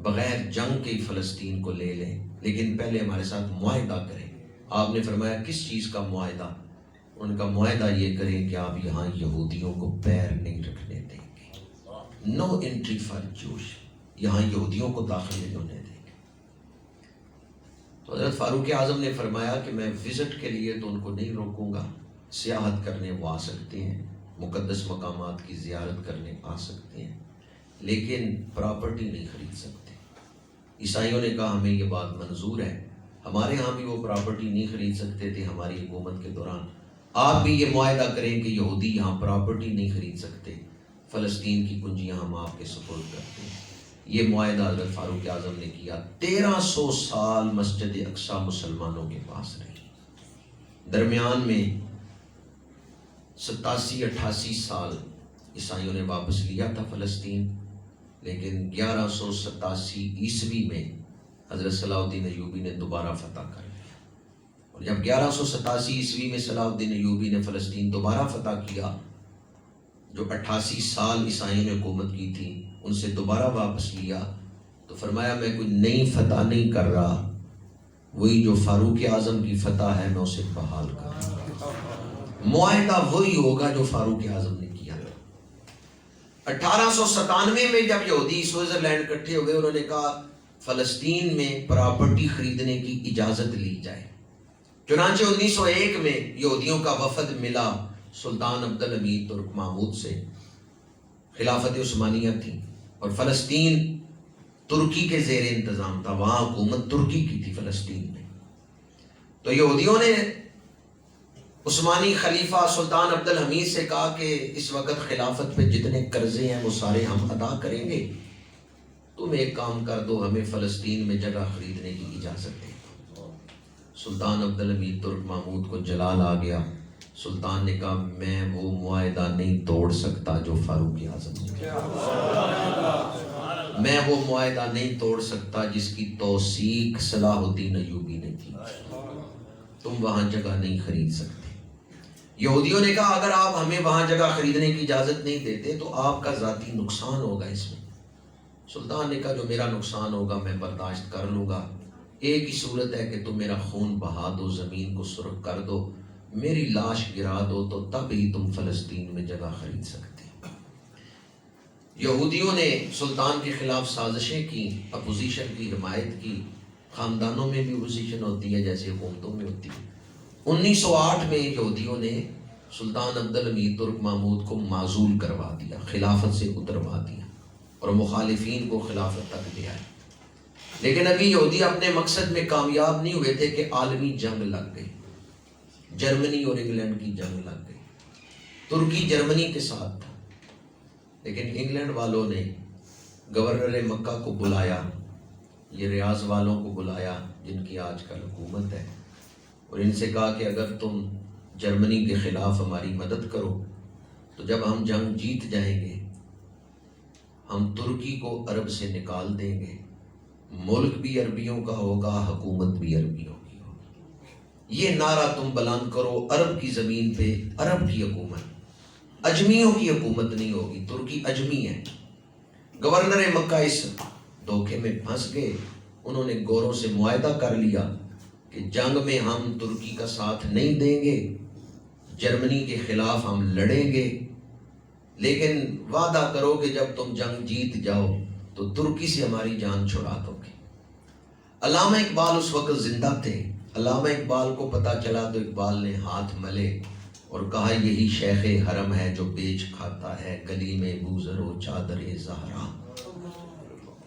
S1: بغیر جنگ کے فلسطین کو لے لیں، لیکن پہلے ہمارے ساتھ معاہدہ کریں۔ آپ نے فرمایا کس چیز کا معاہدہ؟ ان کا معاہدہ یہ کریں کہ آپ یہاں یہودیوں کو پیر نہیں رکھنے دیں گے، نو انٹری فار جوش، یہاں یہودیوں کو داخل نہیں ہونے دیں گے۔ تو حضرت فاروق اعظم نے فرمایا کہ میں وزٹ کے لیے تو ان کو نہیں روکوں گا، سیاحت کرنے وہ آ سکتے ہیں، مقدس مقامات کی زیارت کرنے آ سکتے ہیں، لیکن پراپرٹی نہیں خرید سکتے۔ عیسائیوں نے کہا ہمیں یہ بات منظور ہے، ہمارے ہاں بھی وہ پراپرٹی نہیں خرید سکتے تھے ہماری حکومت کے دوران، آپ بھی یہ معاہدہ کریں کہ یہودی یہاں پراپرٹی نہیں خرید سکتے، فلسطین کی کنجیاں ہم آپ کے سپرد کرتے ہیں۔ یہ معاہدہ حضرت فاروق اعظم نے کیا۔ 1300 سال مسجد اقصی مسلمانوں کے پاس رہی، درمیان میں 87-88 سال عیسائیوں نے واپس لیا تھا فلسطین، لیکن 1187 عیسوی میں حضرت صلاح الدین ایوبی نے دوبارہ فتح کر لیا۔ اور جب 1187 عیسوی میں صلاح الدین ایوبی نے فلسطین دوبارہ فتح کیا، جو 88 سال عیسائیوں نے حکومت کی تھی ان سے دوبارہ واپس لیا، تو فرمایا میں کوئی نئی فتح نہیں کر رہا، وہی جو فاروق اعظم کی فتح ہے میں اسے بحال کر رہا ہوں، معاہدہ وہی ہوگا جو فاروق اعظم نے کیا۔ 1897 میں جب یہودی سوئٹزرلینڈ اکٹھے ہو گئے، انہوں نے کہا فلسطین میں پراپرٹی خریدنے کی اجازت لی جائے۔ چنانچہ 1901 میں یہودیوں کا وفد ملا سلطان عبدالحمید ترک محمود سے، خلافت عثمانیہ تھی اور فلسطین ترکی کے زیر انتظام تھا، وہاں حکومت ترکی کی تھی فلسطین میں۔ تو یہودیوں نے عثمانی خلیفہ سلطان عبدالحمید سے کہا کہ اس وقت خلافت پہ جتنے قرضے ہیں وہ سارے ہم ادا کریں گے، تم ایک کام کر دو، ہمیں فلسطین میں جگہ خریدنے کی اجازت دے دو۔ سلطان عبدالحمید ترک محمود کو جلال آ گیا۔ سلطان نے کہا میں وہ معاہدہ نہیں توڑ سکتا جو فاروق اعظم نے کیا، میں وہ معاہدہ نہیں توڑ سکتا جس کی توثیق صلاح الدین ایوبی نے کی، تم وہاں جگہ نہیں خرید سکتے۔ یہودیوں نے کہا اگر آپ ہمیں وہاں جگہ خریدنے کی اجازت نہیں دیتے تو آپ کا ذاتی نقصان ہوگا اس میں۔ سلطان نے کہا جو میرا نقصان ہوگا میں برداشت کر لوں گا، ایک ہی صورت ہے کہ تم میرا خون بہا دو، زمین کو سرخ کر دو، میری لاش گرا دو، تو تب ہی تم فلسطین میں جگہ خرید سکتے۔ یہودیوں نے سلطان کے خلاف سازشیں کی، اپوزیشن کی حمایت کی، خاندانوں میں بھی اپوزیشن ہوتی ہے جیسے حکومتوں میں ہوتی ہے۔ 1908 میں یہودیوں نے سلطان عبدالحمید ترک محمود کو معزول کروا دیا، خلافت سے اتروا دیا اور مخالفین کو خلافت تک لے آئے۔ لیکن ابھی یہودی اپنے مقصد میں کامیاب نہیں ہوئے تھے کہ عالمی جنگ لگ گئی، جرمنی اور انگلینڈ کی جنگ لگ گئی، ترکی جرمنی کے ساتھ تھا، لیکن انگلینڈ والوں نے گورنر مکہ کو بلایا، یہ ریاض والوں کو بلایا جن کی آج کل حکومت ہے، اور ان سے کہا کہ اگر تم جرمنی کے خلاف ہماری مدد کرو تو جب ہم جنگ جیت جائیں گے ہم ترکی کو عرب سے نکال دیں گے، ملک بھی عربیوں کا ہوگا، حکومت بھی عربیوں کی ہوگی، یہ نعرہ تم بلند کرو، عرب کی زمین پہ عرب کی حکومت۔ اجمیوں کی حکومت نہیں ہوگی، ترکی اجمی ہے۔ گورنر مکہ اس دھوکے میں پھنس گئے، انہوں نے گوروں سے معاہدہ کر لیا کہ جنگ میں ہم ترکی کا ساتھ نہیں دیں گے، جرمنی کے خلاف ہم لڑیں گے، لیکن وعدہ کرو کہ جب تم جنگ جیت جاؤ تو ترکی سے ہماری جان چھڑا دو گے۔ علامہ اقبال اس وقت زندہ تھے۔ علامہ اقبال کو پتہ چلا تو اقبال نے ہاتھ ملے اور کہا یہی شیخ حرم ہے جو بیچ کھاتا ہے گلی میں بوزر و چادر زہرا،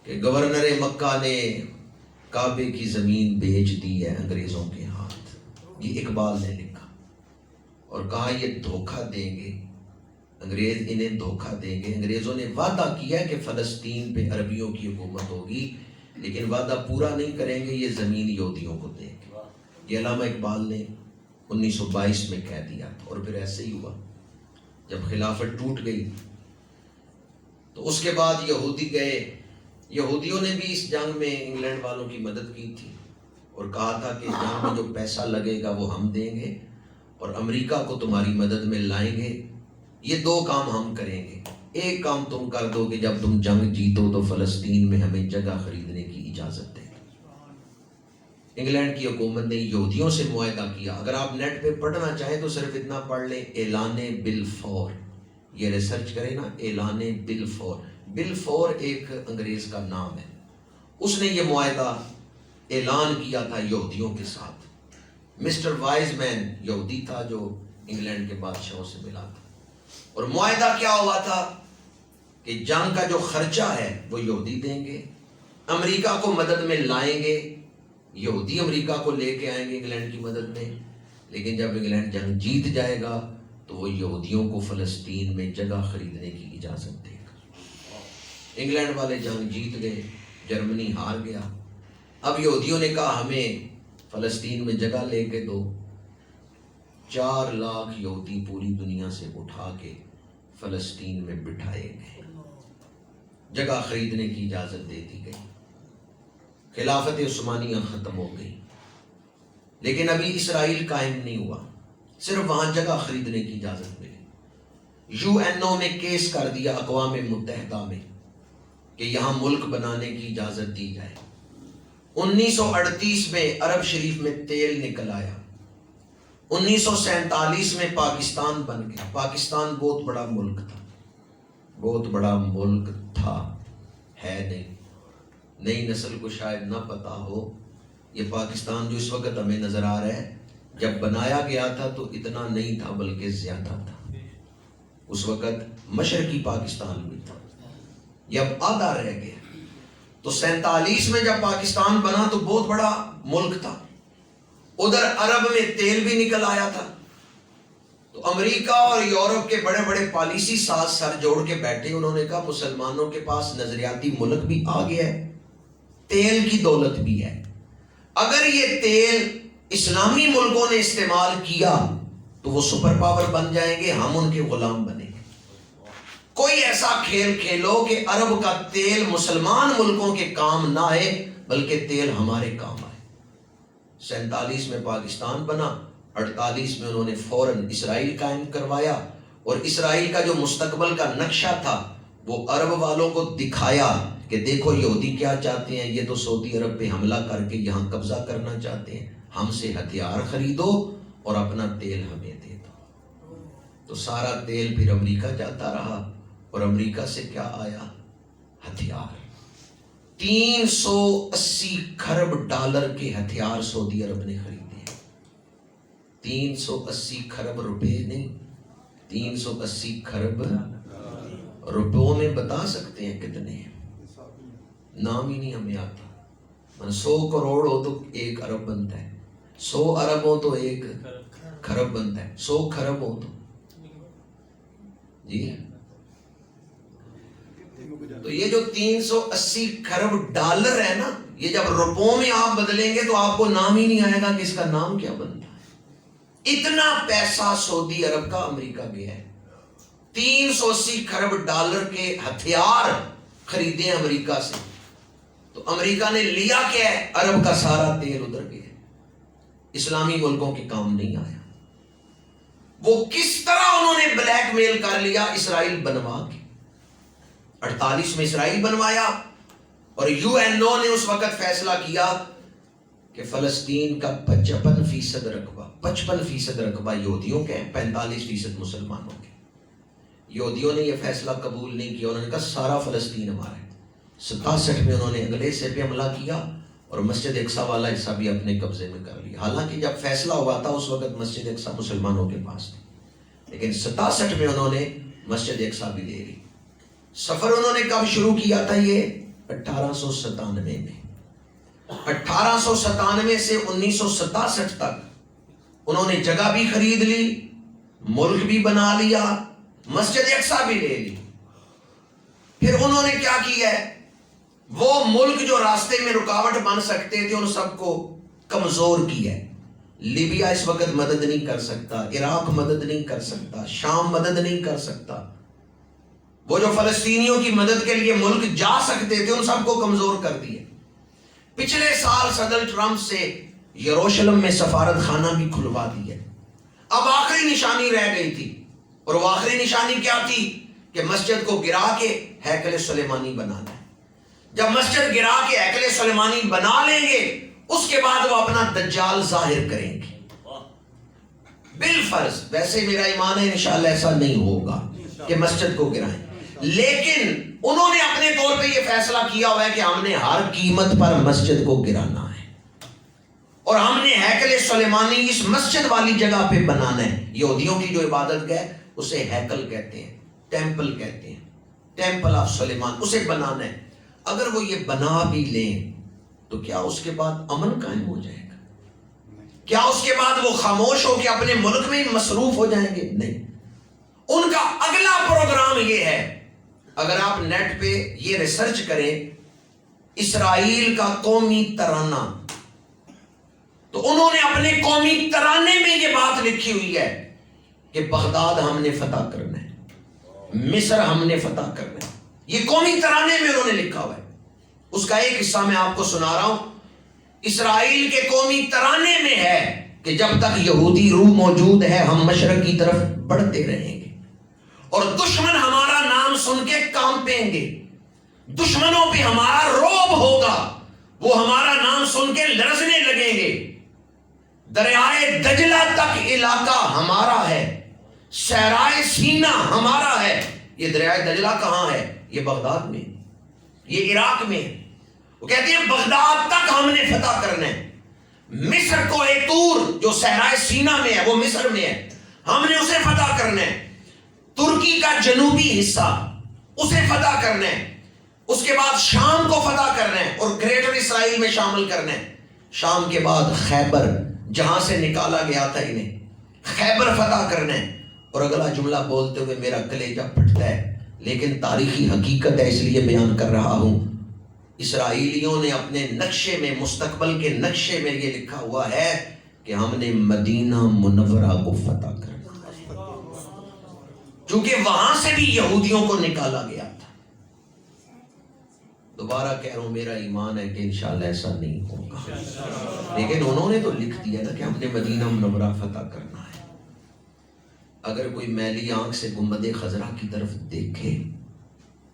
S1: کہ گورنر مکہ نے کعبے کی زمین بیچ دی ہے انگریزوں کے ہاتھ، یہ اقبال نے لکھا، اور کہا یہ دھوکہ دیں گے انگریز، انہیں دھوکہ دیں گے۔ انگریزوں نے وعدہ کیا کہ فلسطین پہ عربیوں کی حکومت ہوگی، لیکن وعدہ پورا نہیں کریں گے، یہ زمین یہودیوں کو دیں گے۔ یہ علامہ اقبال نے 1922 میں کہہ دیا تھا، اور پھر ایسے ہی ہوا۔ جب خلافت ٹوٹ گئی تو اس کے بعد یہودی گئے، یہودیوں نے بھی اس جنگ میں انگلینڈ والوں کی مدد کی تھی اور کہا تھا کہ جنگ میں جو پیسہ لگے گا وہ ہم دیں گے اور امریکہ کو تمہاری مدد میں لائیں گے، یہ دو کام ہم کریں گے، ایک کام تم کر دو کہ جب تم جنگ جیتو تو فلسطین میں ہمیں جگہ خریدنے کی اجازت دے۔ انگلینڈ کی حکومت نے یہودیوں سے معاہدہ کیا۔ اگر آپ نیٹ پہ پڑھنا چاہیں تو صرف اتنا پڑھ لیں، اعلان بلفور، یہ ریسرچ کریں نا، اعلان بلفور۔ بلفور ایک انگریز کا نام ہے، اس نے یہ معاہدہ اعلان کیا تھا یہودیوں کے ساتھ۔ مسٹر وائز مین یہودی تھا جو انگلینڈ کے بادشاہوں سے ملا تھا، اور معاہدہ کیا ہوا تھا کہ جنگ کا جو خرچہ ہے وہ یہودی دیں گے، امریکہ کو مدد میں لائیں گے، یہودی امریکہ کو لے کے آئیں گے انگلینڈ کی مدد میں، لیکن جب انگلینڈ جنگ جیت جائے گا تو وہ یہودیوں کو فلسطین میں جگہ خریدنے کی اجازت دے گا۔ انگلینڈ والے جنگ جیت گئے، جرمنی ہار گیا۔ اب یہودیوں نے کہا ہمیں فلسطین میں جگہ لے کے دو۔ 4 لاکھ یہودی پوری دنیا سے اٹھا کے فلسطین میں بٹھائے گئے، جگہ خریدنے کی اجازت دے دی گئی، خلافت عثمانیہ ختم ہو گئی۔ لیکن ابھی اسرائیل قائم نہیں ہوا، صرف وہاں جگہ خریدنے کی اجازت ملی۔ UN میں کیس کر دیا اقوام متحدہ میں کہ یہاں ملک بنانے کی اجازت دی جائے۔ 1938 میں عرب شریف میں تیل نکل آیا، 1947 میں پاکستان بن گیا۔ پاکستان بہت بڑا ملک تھا، بہت بڑا ملک تھا، ہے نہیں، نئی نسل کو شاید نہ پتا ہو، یہ پاکستان جو اس وقت ہمیں نظر آ رہا ہے جب بنایا گیا تھا تو اتنا نہیں تھا بلکہ زیادہ تھا۔ اس وقت مشرقی پاکستان بھی تھا، یہ اب آدھا رہ گیا۔ تو 47 میں جب پاکستان بنا تو بہت بڑا ملک تھا، ادھر عرب میں تیل بھی نکل آیا تھا، تو امریکہ اور یورپ کے بڑے بڑے پالیسی ساز سر جوڑ کے بیٹھے، انہوں نے کہا مسلمانوں کے پاس نظریاتی ملک بھی آ گیا ہے، تیل کی دولت بھی ہے، اگر یہ تیل اسلامی ملکوں نے استعمال کیا تو وہ سپر پاور بن جائیں گے، ہم ان کے غلام بنیں گے۔ کوئی ایسا کھیل کھیلو کہ عرب کا تیل مسلمان ملکوں کے کام نہ آئے بلکہ تیل ہمارے کام آئے۔ 47 میں پاکستان بنا، 48 میں انہوں نے فوراً اسرائیل قائم کروایا، اور اسرائیل کا جو مستقبل کا نقشہ تھا وہ عرب والوں کو دکھایا کہ دیکھو یہودی کیا چاہتے ہیں، یہ تو سعودی عرب پہ حملہ کر کے یہاں قبضہ کرنا چاہتے ہیں، ہم سے ہتھیار خریدو اور اپنا تیل ہمیں دے دو۔ تو سارا تیل پھر امریکہ جاتا رہا، اور امریکہ سے کیا آیا؟ ہتھیار۔ 380 کھرب ڈالر کے ہتھیار سعودی عرب نے خریدے، 380 کھرب روپے نہیں، 380 کھرب روپوں میں بتا سکتے ہیں کتنے ہیں؟ نام ہی نہیں ہمیں آتا۔ 100 کروڑ ہو تو 1 ارب بنتا ہے، 100 ارب ہو تو 1 کھرب بنتا ہے، 100 کھرب ہو تو جی۔ تو یہ جو 380 کھرب ڈالر ہے نا، یہ جب روپوں میں آپ بدلیں گے تو آپ کو نام ہی نہیں آئے گا کہ اس کا نام کیا بنتا ہے۔ اتنا پیسہ سعودی عرب کا امریکہ گیا ہے، 380 کھرب ڈالر کے ہتھیار خریدے امریکہ سے۔ تو امریکہ نے لیا کیا ہے؟ عرب کا سارا تیل ادھر گیا، اسلامی ملکوں کے کام نہیں آیا۔ وہ کس طرح انہوں نے بلیک میل کر لیا اسرائیل بنوا کے. 48 میں اسرائیل بنوایا اور یو این او نے اس وقت فیصلہ کیا کہ فلسطین کا 55% رقبہ 55% رقبہ یہودیوں کے ہیں، 45% مسلمانوں کے. یہودیوں نے یہ فیصلہ قبول نہیں کیا، انہوں نے کہا سارا فلسطین ہمارا ہے. 67 میں انہوں نے اگلے حصے پہ حملہ کیا اور مسجد اقصیٰ والا حصہ بھی اپنے قبضے میں کر لیا. حالانکہ جب فیصلہ ہوا تھا اس وقت مسجد اقصیٰ مسلمانوں کے پاس تھی، لیکن 67 میں انہوں نے مسجد اقصیٰ بھی لے لی. سفر انہوں نے کب شروع کیا تھا؟ یہ 1897 میں. 1897 سے 1967 تک انہوں نے جگہ بھی خرید لی، ملک بھی بنا لیا، مسجد اقصیٰ بھی لے لی. پھر انہوں نے کیا کیا ہے؟ وہ ملک جو راستے میں رکاوٹ بن سکتے تھے ان سب کو کمزور کیا ہے. لیبیا اس وقت مدد نہیں کر سکتا، عراق مدد نہیں کر سکتا، شام مدد نہیں کر سکتا. وہ جو فلسطینیوں کی مدد کے لیے ملک جا سکتے تھے ان سب کو کمزور کر دیا. پچھلے سال صدر ٹرمپ سے یروشلم میں سفارت خانہ بھی کھلوا دیا. اب آخری نشانی رہ گئی تھی، اور وہ آخری نشانی کیا تھی؟ کہ مسجد کو گرا کے ہیکل سلیمانی بنانا ہے. جب مسجد گرا کے ہیکل سلیمانی بنا لیں گے اس کے بعد وہ اپنا دجال ظاہر کریں گے بالفرض. ویسے میرا ایمان ہے انشاءاللہ ایسا نہیں ہوگا کہ مسجد کو گرائیں، لیکن انہوں نے اپنے طور پہ یہ فیصلہ کیا ہوا ہے کہ ہم نے ہر قیمت پر مسجد کو گرانا ہے اور ہم نے ہیکل سلیمانی اس مسجد والی جگہ پہ بنانا ہے. یہودیوں کی جو عبادت گاہ اسے ہیکل کہتے ہیں، ٹیمپل کہتے ہیں، ٹیمپل آف سلیمان، اسے بنانا ہے. اگر وہ یہ بنا بھی لیں تو کیا اس کے بعد امن قائم ہو جائے گا؟ کیا اس کے بعد وہ خاموش ہو کے اپنے ملک میں مصروف ہو جائیں گے؟ نہیں. ان کا اگلا پروگرام یہ ہے، اگر آپ نیٹ پہ یہ ریسرچ کریں اسرائیل کا قومی ترانہ، تو انہوں نے اپنے قومی ترانے میں یہ بات لکھی ہوئی ہے کہ بغداد ہم نے فتح کرنا ہے، مصر ہم نے فتح کرنا ہے. یہ قومی ترانے میں انہوں نے لکھا ہوا ہے. اس کا ایک حصہ میں آپ کو سنا رہا ہوں. اسرائیل کے قومی ترانے میں ہے کہ جب تک یہودی روح موجود ہے ہم مشرق کی طرف بڑھتے رہیں گے اور دشمن ہمارا نام سن کے کانپیں گے، دشمنوں پہ ہمارا روب ہوگا، وہ ہمارا نام سن کے لرزنے لگیں گے. دریائے دجلہ تک علاقہ ہمارا ہے، صحرائے سینا ہمارا ہے. یہ دریائے دجلہ کہاں ہے؟ یہ بغداد میں، یہ عراق میں. وہ کہتے ہیں بغداد تک ہم نے فتح کرنا ہے. مصر کو ایتور جو صحرائے سینا میں ہے وہ مصر میں ہے، ہم نے اسے فتح کرنا ہے. ترکی کا جنوبی حصہ اسے فتح کرنا ہے. اس کے بعد شام کو فتح کرنا ہے اور گریٹر اسرائیل میں شامل کرنا ہے. شام کے بعد خیبر جہاں سے نکالا گیا تھا انہیں، خیبر فتح کرنا ہے. اور اگلا جملہ بولتے ہوئے میرا کلیجہ پھٹتا ہے، لیکن تاریخی حقیقت ہے اس لیے بیان کر رہا ہوں. اسرائیلیوں نے اپنے نقشے میں، مستقبل کے نقشے میں یہ لکھا ہوا ہے کہ ہم نے مدینہ منورہ کو فتح کرنا، چونکہ وہاں سے بھی یہودیوں کو نکالا گیا تھا. دوبارہ کہہ رہا ہوں میرا ایمان ہے کہ انشاءاللہ ایسا نہیں ہوگا، لیکن انہوں نے تو لکھ دیا نا کہ ہم نے مدینہ منورہ فتح کرنا ہے. اگر کوئی میلی آنکھ سے گنبد خضرا کی طرف دیکھے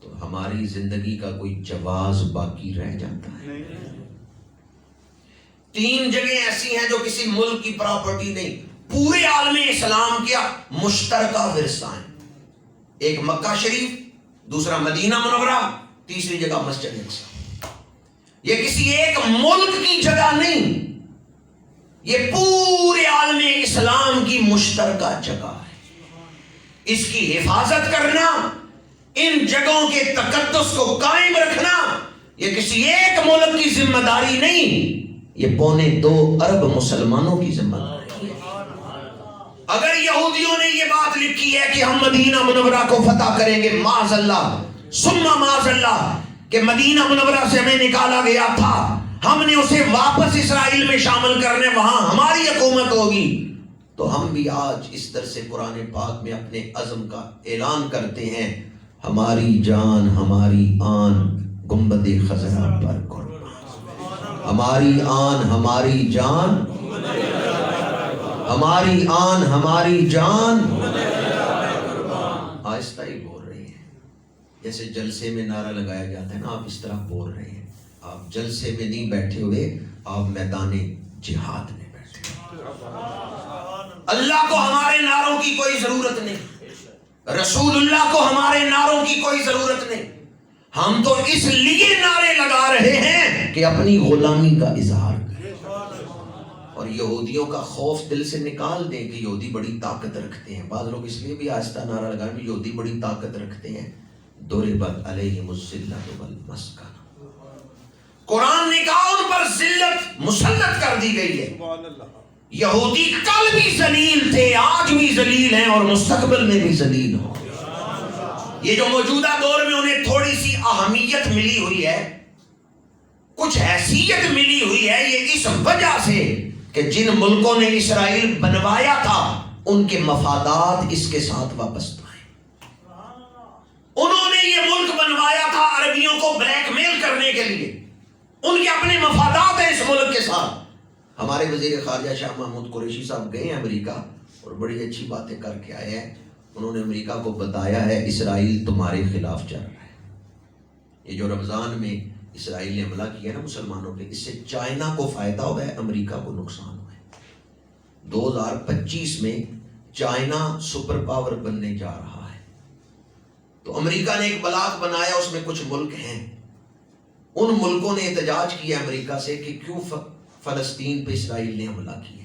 S1: تو ہماری زندگی کا کوئی جواز باقی رہ جاتا ہے. 3 جگہیں ایسی ہیں جو کسی ملک کی پراپرٹی نہیں، پورے عالم اسلام کیا مشترکہ ورثہ ہیں. ایک مکہ شریف، دوسرا مدینہ منورہ، تیسری جگہ مسجد اقصیٰ. یہ کسی ایک ملک کی جگہ نہیں، یہ پورے عالم اسلام کی مشترکہ جگہ ہے. اس کی حفاظت کرنا، ان جگہوں کے تقدس کو قائم رکھنا یہ کسی ایک ملک کی ذمہ داری نہیں، یہ 2.25 ارب مسلمانوں کی ذمہ داری ہے. اگر یہودیوں نے یہ بات لکھی ہے کہ ہم مدینہ منورہ کو فتح کریں گے، معاذ اللہ ثم معاذ اللہ، کہ مدینہ منورہ سے ہمیں نکالا گیا تھا، ہم نے اسے واپس اسرائیل میں شامل کرنے، وہاں ہماری حکومت ہوگی، تو ہم بھی آج اس درس قرآن پاک میں اپنے عزم کا اعلان کرتے ہیں، ہماری جان ہماری آن گنبد خضرا پر قربان، ہماری آن ہماری جان ہماری آن ہماری جان آہستہ ہی بول رہی ہے. جیسے جلسے میں نعرہ لگایا جاتا ہے نا، آپ اس طرح بول رہے ہیں. آپ جلسے میں نہیں بیٹھے ہوئے، آپ میدان جہاد میں بیٹھے ہوئے. اللہ کو ہمارے نعروں کی کوئی ضرورت نہیں، رسول اللہ کو ہمارے نعروں کی کوئی ضرورت نہیں. ہم تو اس لیے نعرے لگا رہے ہیں کہ اپنی غلامی کا اظہار کریں اور یہودیوں کا خوف دل سے نکال دیں کہ یہودی بڑی طاقت رکھتے ہیں. بعض لوگ اس لیے بھی آہستہ نعرہ لگائیں کہ یہودی بڑی طاقت رکھتے ہیں. ضربت علیہم الذلۃ والمسکنہ، قرآن نے کہا ان پر ذلت مسلط کر دی گئی ہے. یہودی کل بھی ذلیل تھے، آج بھی ذلیل ہیں اور مستقبل میں بھی ذلیل ہوں. یہ جو موجودہ دور میں انہیں تھوڑی سی اہمیت ملی ہوئی ہے، کچھ حیثیت ملی ہوئی ہے، یہ اس وجہ سے کہ جن ملکوں نے اسرائیل بنوایا تھا ان کے مفادات اس کے ساتھ وابستہ ہیں. انہوں نے یہ ملک بنوایا تھا عربیوں کو بلیک میل کرنے کے لیے، ان کے اپنے مفادات ہیں اس ملک کے ساتھ. ہمارے وزیر خارجہ شاہ محمود قریشی صاحب گئے ہیں امریکہ اور بڑی اچھی باتیں کر کے آئے ہیں. انہوں نے امریکہ کو بتایا ہے اسرائیل تمہارے خلاف چل رہا ہے. یہ جو رمضان میں اسرائیل نے حملہ کیا نا مسلمانوں پہ، اس سے چائنا کو فائدہ ہوا ہے، امریکہ کو نقصان ہوا ہے. 2025 میں چائنا سپر پاور بننے جا رہا ہے. تو امریکہ نے ایک بلاک بنایا، اس میں کچھ ملک ہیں. ان ملکوں نے احتجاج کیا امریکہ سے کہ کیوں فلسطین پہ اسرائیل نے حملہ کیا.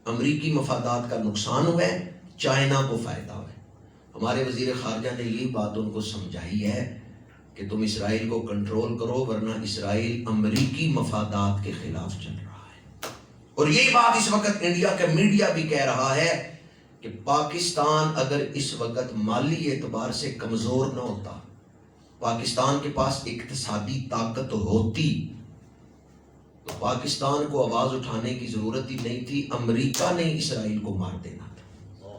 S1: امریکی مفادات کا نقصان ہوا ہے، چائنا کو فائدہ ہوا ہے. ہمارے وزیر خارجہ نے یہ بات ان کو سمجھائی ہے کہ تم اسرائیل کو کنٹرول کرو، ورنہ اسرائیل امریکی مفادات کے خلاف چل رہا ہے. اور یہی بات اس وقت انڈیا کا میڈیا بھی کہہ رہا ہے کہ پاکستان اگر اس وقت مالی اعتبار سے کمزور نہ ہوتا، پاکستان کے پاس اقتصادی طاقت ہوتی، تو پاکستان کو آواز اٹھانے کی ضرورت ہی نہیں تھی. امریکہ نے اسرائیل کو مار دینا تھا.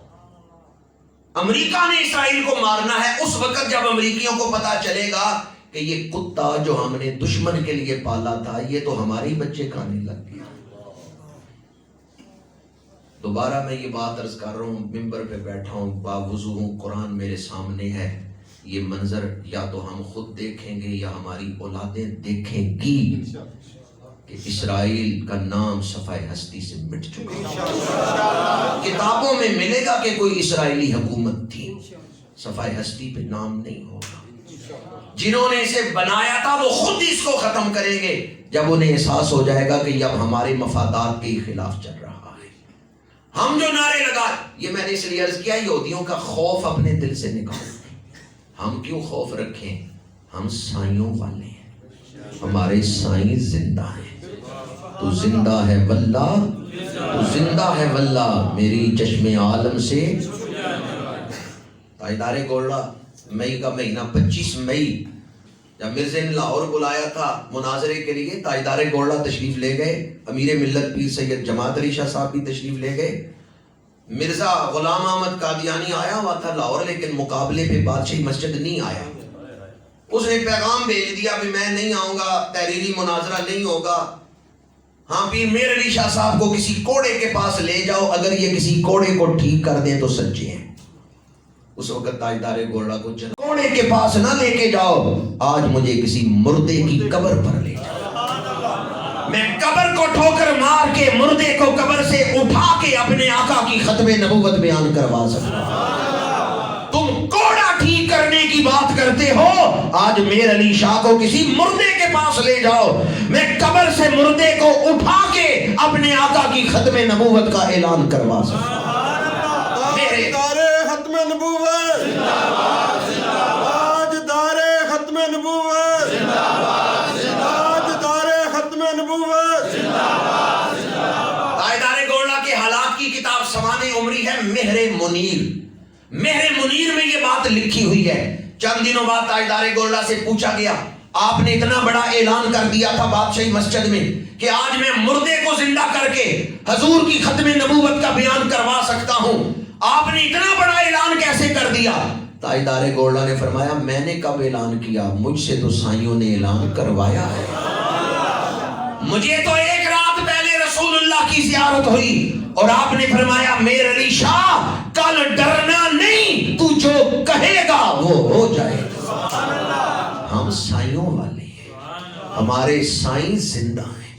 S1: امریکہ نے اسرائیل کو مارنا ہے اس وقت جب امریکیوں کو پتا چلے گا کہ یہ کتا جو ہم نے دشمن کے لیے پالا تھا یہ تو ہمارے بچے کھانے لگ گیا. دوبارہ میں یہ بات عرض کر رہا ہوں، ممبر پہ بیٹھا ہوں، باوضو ہوں، قرآن میرے سامنے ہے. یہ منظر یا تو ہم خود دیکھیں گے یا ہماری اولادیں دیکھیں گی کہ اسرائیل کا نام صفحہ ہستی سے مٹ چکا ہے. کتابوں میں ملے گا کہ کوئی اسرائیلی حکومت تھی، صفحہ ہستی پہ نام نہیں ہوگا. جنہوں نے اسے بنایا تھا وہ خود اس کو ختم کریں گے جب انہیں احساس ہو جائے گا کہ اب ہمارے مفادات کے خلاف چل رہا ہے. ہم جو نعرے لگا، یہ میں نے اس لیے عرض کیا یہودیوں کا خوف اپنے دل سے نکال. ہم کیوں خوف رکھیں؟ ہم سائیوں والے ہیں، ہمارے سائیں زندہ ہیں. تو زندہ ہے واللہ، تو زندہ ہے واللہ میری چشم عالم سے. تاجدار گولڑا، مئی کا مہینہ 25 مئی جب مرزا نے لاہور بلایا تھا مناظرے کے لیے، تاجدار گولڑا تشریف لے گئے، امیر ملت پیر سید جماعت علی شاہ صاحب بھی تشریف لے گئے. مرزا غلام احمد قادیانی آیا ہوا تھا لاہور، لیکن مقابلے پہ بادشاہی مسجد نہیں آیا. اس نے پیغام بھیج دیا کہ میں نہیں آؤں گا، تحریری مناظرہ نہیں ہوگا. ہاں پیر میر علی شاہ صاحب کو کسی کوڑے کے پاس لے جاؤ، اگر یہ کسی کوڑے کو ٹھیک کر دیں تو سچے ہیں. اس وقت تاجدار گولڑا کو کوڑے کے پاس نہ لے کے جاؤ، آج مجھے کسی مردے کی قبر پر لے جاؤ، میں قبر کو ٹھوکر مار کے مردے کو قبر سے اٹھا کے اپنے آقا کی ختم نبوت بیان کروا سکتا. تم کوڑا ٹھیک کرنے کی بات کرتے ہو، آج میر علی شاہ کو کسی مردے کے پاس لے جاؤ، میں قبر سے مردے کو اٹھا کے اپنے آقا کی ختم نبوت کا اعلان کروا سکتا.
S2: ختم نبوت زندہ باد، زندہ باد، تاجدار ختم نبوت زندہ باد، زندہ باد، تاجدار ختم نبوت زندہ باد، زندہ باد.
S1: تاجدار گولڑا کے حالات کی کتاب سوانح عمری ہے، مہر منیر. مہر منیر میں یہ بات لکھی ہوئی ہے. چند دنوں بعد تاجدار گولڑا سے پوچھا گیا، آپ نے اتنا بڑا اعلان کر دیا تھا بادشاہی مسجد میں کہ آج میں مردے کو زندہ کر کے حضور کی ختم نبوت کا بیان کروا سکتا ہوں، آپ نے اتنا بڑا اعلان کیسے کر دیا؟ تاجدار گولڑا نے فرمایا، میں نے کب اعلان کیا؟ مجھ سے تو سائیوں نے اعلان کروایا ہے. مجھے تو ایک رات پہلے
S3: رسول اللہ کی زیارت ہوئی اور آپ نے فرمایا میر علی شاہ کل ڈرنا نہیں، تو جو کہے گا وہ ہو جائے گا۔
S1: ہم سائیوں والے ہیں، ہمارے سائیں زندہ ہیں۔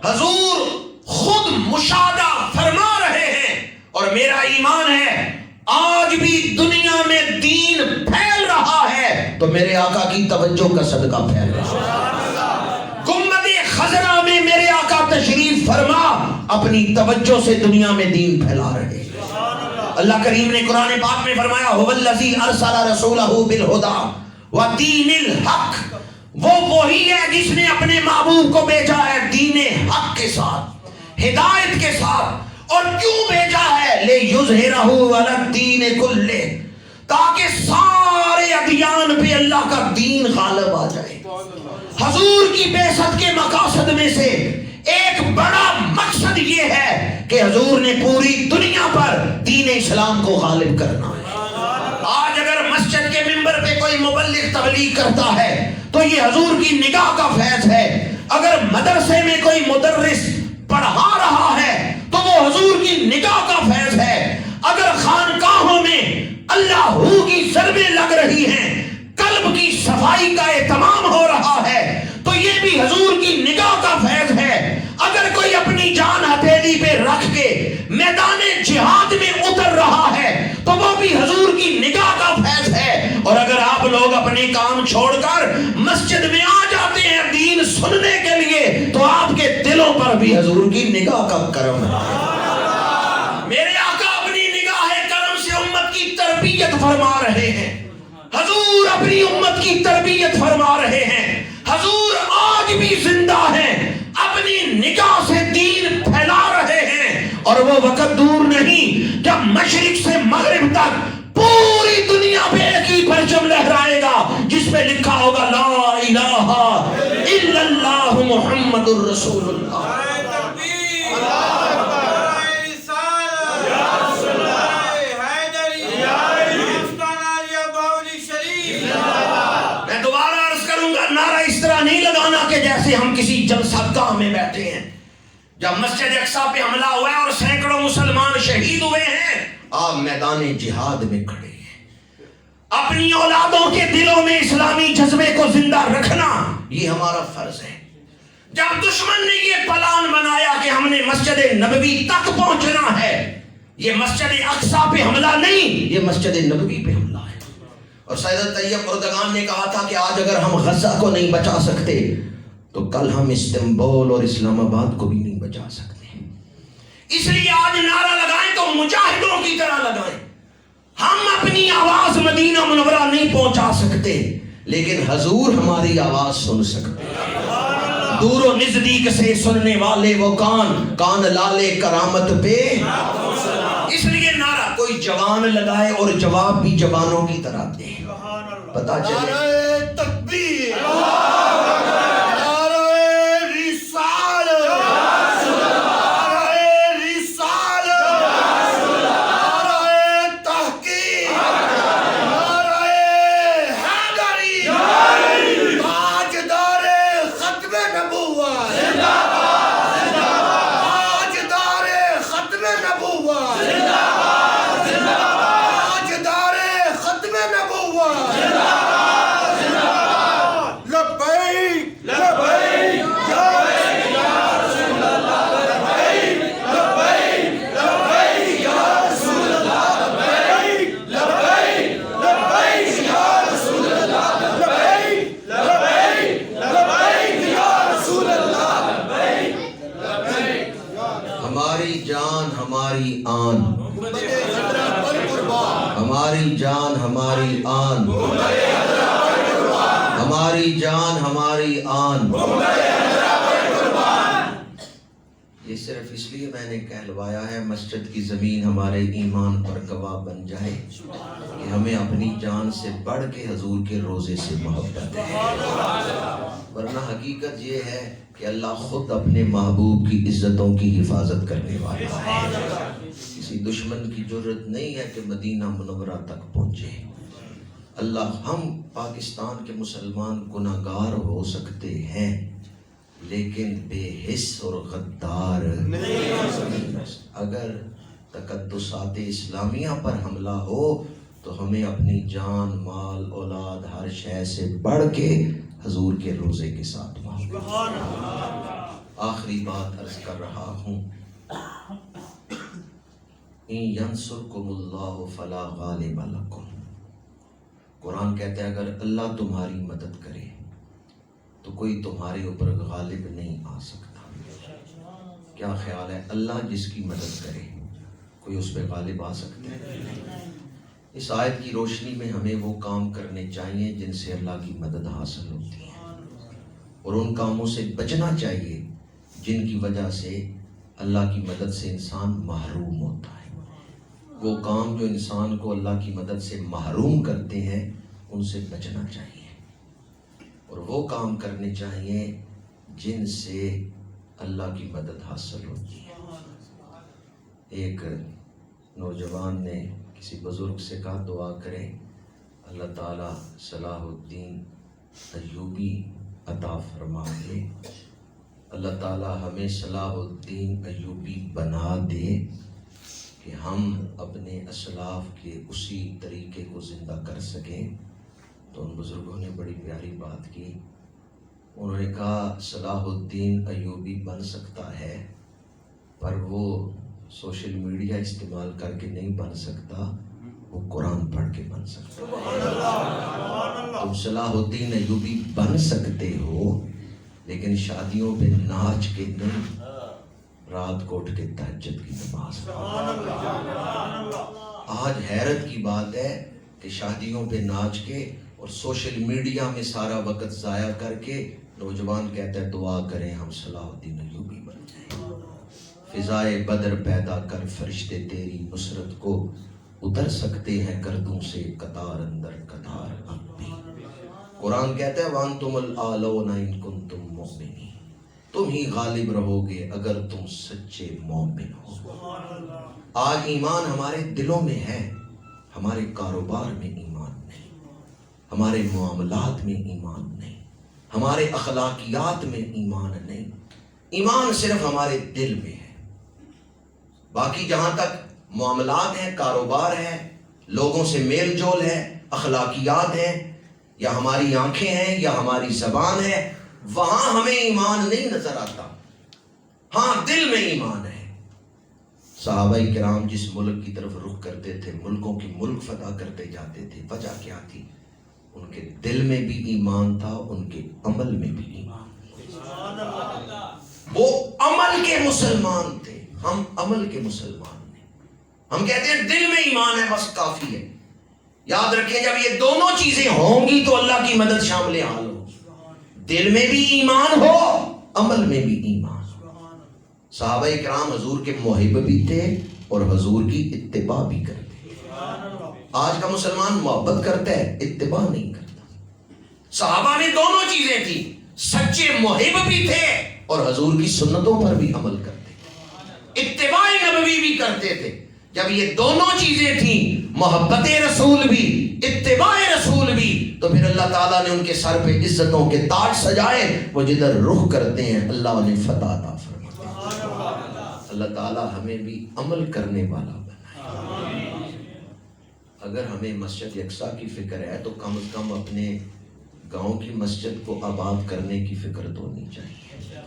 S3: حضور خود مشاہدہ فرما رہے ہیں، اور میرا ایمان ہے آج بھی دنیا میں دین پھیل رہا ہے
S1: تو میرے آقا کی توجہ کا صدقہ پھیل رہا ہے۔
S3: گنبد خضرا میں میرے آقا تشریف فرما اپنی توجہ سے دنیا میں دین پھیلا رہے ہیں۔ اللہ کریم نے قرآن پاک میں فرمایا هو الذی ارسل رسولہ بالہدی ودین الحق، وہ وہی ہے جس نے اپنے محبوب کو بھیجا ہے دین حق کے ساتھ، ہدایت کے ساتھ۔ اور کیوں بھیجا ہے؟ لیظہرہ علی الدین کلہ، تاکہ سارے ادیان پہ اللہ کا دین غالب آ جائے۔ حضور کی بعثت کے مقاصد میں سے ایک بڑا مقصد یہ ہے کہ حضور نے پوری دنیا پر دین اسلام کو غالب کرنا ہے۔ آج اگر مسجد کے منبر پہ کوئی مبلغ تبلیغ کرتا ہے تو یہ حضور کی نگاہ کا فیض ہے۔ اگر مدرسے میں کوئی مدرس پڑھا رہا ہے تو وہ حضور کی نگاہ کا فیض ہے۔ اگر خانقاہوں میں اللہ ہو کی ضربیں لگ رہی ہیں، قلب کی صفائی کا اہتمام ہو رہا ہے، تو یہ بھی حضور کی نگاہ کا فیض ہے۔ اگر کوئی اپنی جان ہتھیلی پہ رکھ کے میدان جہاد میں اتر رہا ہے تو وہ بھی حضور کی نگاہ کا فیض ہے۔ اور اگر آپ لوگ اپنے کام چھوڑ کر مسجد میں آ جاتے ہیں دین سننے کے لیے تو آپ کے دلوں پر بھی حضور کی نگاہ کا کرم ہے۔ میرے آقا اپنی نگاہ کرم سے امت کی تربیت فرما رہے ہیں۔ حضور اپنی امت کی تربیت فرما رہے ہیں۔ حضور آج بھی زندہ ہیں، اپنی نگاہ سے دین پھیلا رہے ہیں، اور وہ وقت دور نہیں جب مشرق سے مغرب تک پوری دنیا پہ ایک ہی پرچم لہرائے گا جس پہ لکھا ہوگا لا الہ الا اللہ محمد الرسول اللہ۔ کہ جیسے ہم کسی جلسہ گاہ میں بیٹھے ہیں، جب مسجد اقصیٰ پہ حملہ ہوا ہے اور سینکڑوں مسلمان شہید ہوئے ہیں، آپ میدان جہاد میں کھڑے ہیں۔ اپنی اولادوں کے دلوں میں اسلامی جذبے کو زندہ رکھنا یہ ہمارا فرض ہے۔ جب دشمن نے یہ پلان بنایا کہ ہم نے مسجد نبوی تک پہنچنا ہے، یہ مسجد اقصیٰ پہ حملہ نہیں، یہ مسجد نبوی پہ حملہ ہے۔ اور سید طیب اردگان نے کہا تھا کہ آج اگر ہم غزہ کو نہیں بچا سکتے تو کل ہم استنبول اور اسلام آباد کو بھی نہیں بچا سکتے۔ اس لیے آج نعرہ لگائیں تو مجاہدوں کی طرح لگائیں۔ ہم اپنی آواز مدینہ منورہ نہیں پہنچا سکتے، لیکن حضور ہماری آواز سن سکتے ہیں۔ دور و نزدیک سے سننے والے وہ کان لالے کرامت پہ۔ اس لیے نعرہ کوئی جوان لگائے اور جواب بھی جوانوں کی طرح دے، پتا چلے۔
S2: نعرہ تکبیر،
S1: ہماری جان ہماری آن، ہماری جان ہماری آن۔ یہ صرف اس لیے میں نے کہلوایا ہے مسجد کی زمین ہمارے ایمان پر گواہ بن جائے کہ ہمیں اپنی جان سے بڑھ کے حضور کے روزے سے محبت ہے، ورنہ حقیقت یہ ہے کہ اللہ خود اپنے محبوب کی عزتوں کی حفاظت کرنے والا ہے۔ کسی دشمن کی جرت نہیں ہے کہ مدینہ منورہ تک پہنچے۔ اللہ، ہم پاکستان کے مسلمان گناہگار ہو سکتے ہیں لیکن بے حس اور غدار نہیں۔ اگر تقدسات اسلامیہ پر حملہ ہو تو ہمیں اپنی جان، مال، اولاد، ہر شے سے بڑھ کے حضور کے روزے کے ساتھ آخری بات عرض کر رہا ہوں، ان ینصرکم اللہ فلا غالب لکم، قرآن کہتا ہے اگر اللہ تمہاری مدد کرے تو کوئی تمہارے اوپر غالب نہیں آ سکتا۔ کیا خیال ہے، اللہ جس کی مدد کرے کوئی اس پہ غالب آ سکتا ہے؟ اس آیت کی روشنی میں ہمیں وہ کام کرنے چاہیے جن سے اللہ کی مدد حاصل ہوتی ہے، اور ان کاموں سے بچنا چاہیے جن کی وجہ سے اللہ کی مدد سے انسان محروم ہوتا ہے۔ وہ کام جو انسان کو اللہ کی مدد سے محروم کرتے ہیں ان سے بچنا چاہیے، اور وہ کام کرنے چاہیے جن سے اللہ کی مدد حاصل ہوتی ہے۔ ایک نوجوان نے کسی بزرگ سے کہا دعا کریں اللہ تعالیٰ صلاح الدین ایوبی عطا فرما دے، اللہ تعالیٰ ہمیں صلاح الدین ایوبی بنا دے کہ ہم اپنے اسلاف کے اسی طریقے کو زندہ کر سکیں۔ تو ان بزرگوں نے بڑی پیاری بات کی، انہوں نے کہا صلاح الدین ایوبی بن سکتا ہے پر وہ سوشل میڈیا استعمال کر کے نہیں بن سکتا، وہ قرآن پڑھ کے بن سکتا ہے۔ تم صلاح الدین ایوبی بن سکتے ہو لیکن شادیوں پہ ناچ کے نہیں، رات کو اٹھ کے تہجد کی نماز۔ آج حیرت کی بات ہے کہ شادیوں پہ ناچ کے اور سوشل میڈیا میں سارا وقت ضائع کر کے نوجوان کہتا ہے دعا کریں ہم صلاح الدین ایوبی بن جائیں۔ فضائے بدر پیدا کر فرشتے تیری نصرت کو اتر سکتے ہیں گردوں سے قطار اندر قطار اب بھی۔ قرآن کہتا ہے وَأَنْتُمُ الْأَعْلَوْنَ إِن كُنتُم مُؤْمِنِينَ، تم ہی غالب رہو گے اگر تم سچے مومن ہو۔ آج ایمان ہمارے دلوں میں ہے، ہمارے کاروبار میں ایمان نہیں، ہمارے معاملات میں ایمان نہیں، ہمارے اخلاقیات میں ایمان نہیں، ایمان صرف ہمارے دل میں ہے۔ باقی جہاں تک معاملات ہیں، کاروبار ہے، لوگوں سے میل جول ہے، اخلاقیات ہیں، یا ہماری آنکھیں ہیں یا ہماری زبان ہے، وہاں ہمیں ایمان نہیں نظر آتا، ہاں دل میں ایمان ہے۔ صحابہ کرام جس ملک کی طرف رخ کرتے تھے، ملکوں کی ملک فتح کرتے جاتے تھے، وجہ کیا تھی؟ ان کے دل میں بھی ایمان تھا، ان کے عمل میں بھی ایمان تھا۔ وہ عمل کے مسلمان تھے، ہم عمل کے مسلمان ہیں۔ ہم کہتے ہیں دل میں ایمان ہے بس کافی ہے۔ یاد رکھیں جب یہ دونوں چیزیں ہوں گی تو اللہ کی مدد شامل حال ہو، دل میں بھی ایمان ہو، عمل میں بھی ایمان ہو۔ صحابہ کرام حضور کے محب بھی تھے اور حضور کی اتباع بھی کرتے۔ آج کا مسلمان محبت کرتا ہے، اتباع نہیں کرتا۔ صحابہ میں دونوں چیزیں تھیں، سچے محب بھی تھے اور حضور کی سنتوں پر بھی عمل کرتے، اتباع نبوی بھی کرتے تھے۔ جب یہ دونوں چیزیں تھیں، محبت رسول بھی، اتباع رسول بھی، تو پھر اللہ تعالیٰ نے ان کے سر پہ عزتوں کے تاج سجائے، وہ جدھر رخ کرتے ہیں اللہ انہیں فتح عطا فرماتے ہیں۔ اللہ تعالیٰ ہمیں بھی عمل کرنے والا بنائے۔ اگر ہمیں مسجد یکساں کی فکر ہے تو کم از کم اپنے گاؤں کی مسجد کو آباد کرنے کی فکر تو ہونی چاہیے۔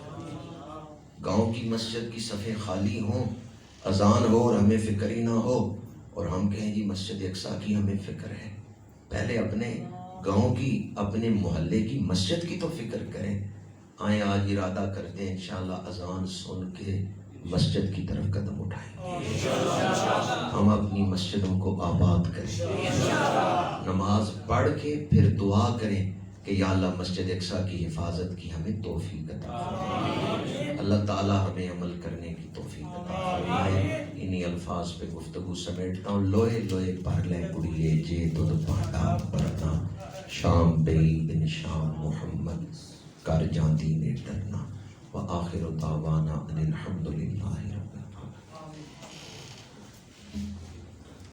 S1: گاؤں کی مسجد کی صفیں خالی ہوں، اذان ہو اور ہمیں فکر ہی نہ ہو، اور ہم کہیں جی مسجد یکساں کی ہمیں فکر ہے۔ پہلے اپنے گاؤں کی، اپنے محلے کی مسجد کی تو فکر کریں۔ آئیں آج ارادہ کرتے ہیں انشاءاللہ اذان سن کے مسجد کی طرف قدم اٹھائیں گے، ہم اپنی مسجدوں کو آباد کریں، نماز پڑھ کے پھر دعا کریں کہ یا اللہ مسجد اقصیٰ کی حفاظت کی ہمیں توفیق عطا فرمائے۔ اللہ تعالیٰ ہمیں عمل کرنے کی توفیق عطا فرمائے۔ انہی الفاظ پہ گفتگو سمیٹتا ہوں۔ لوہے لوہے پر لے کڑیے جے دودھ پاٹا پرنا، شام بئی بن شام محمد کر جاندی نے ڈرنا، وآخر دعوانا ان الحمدللہ۔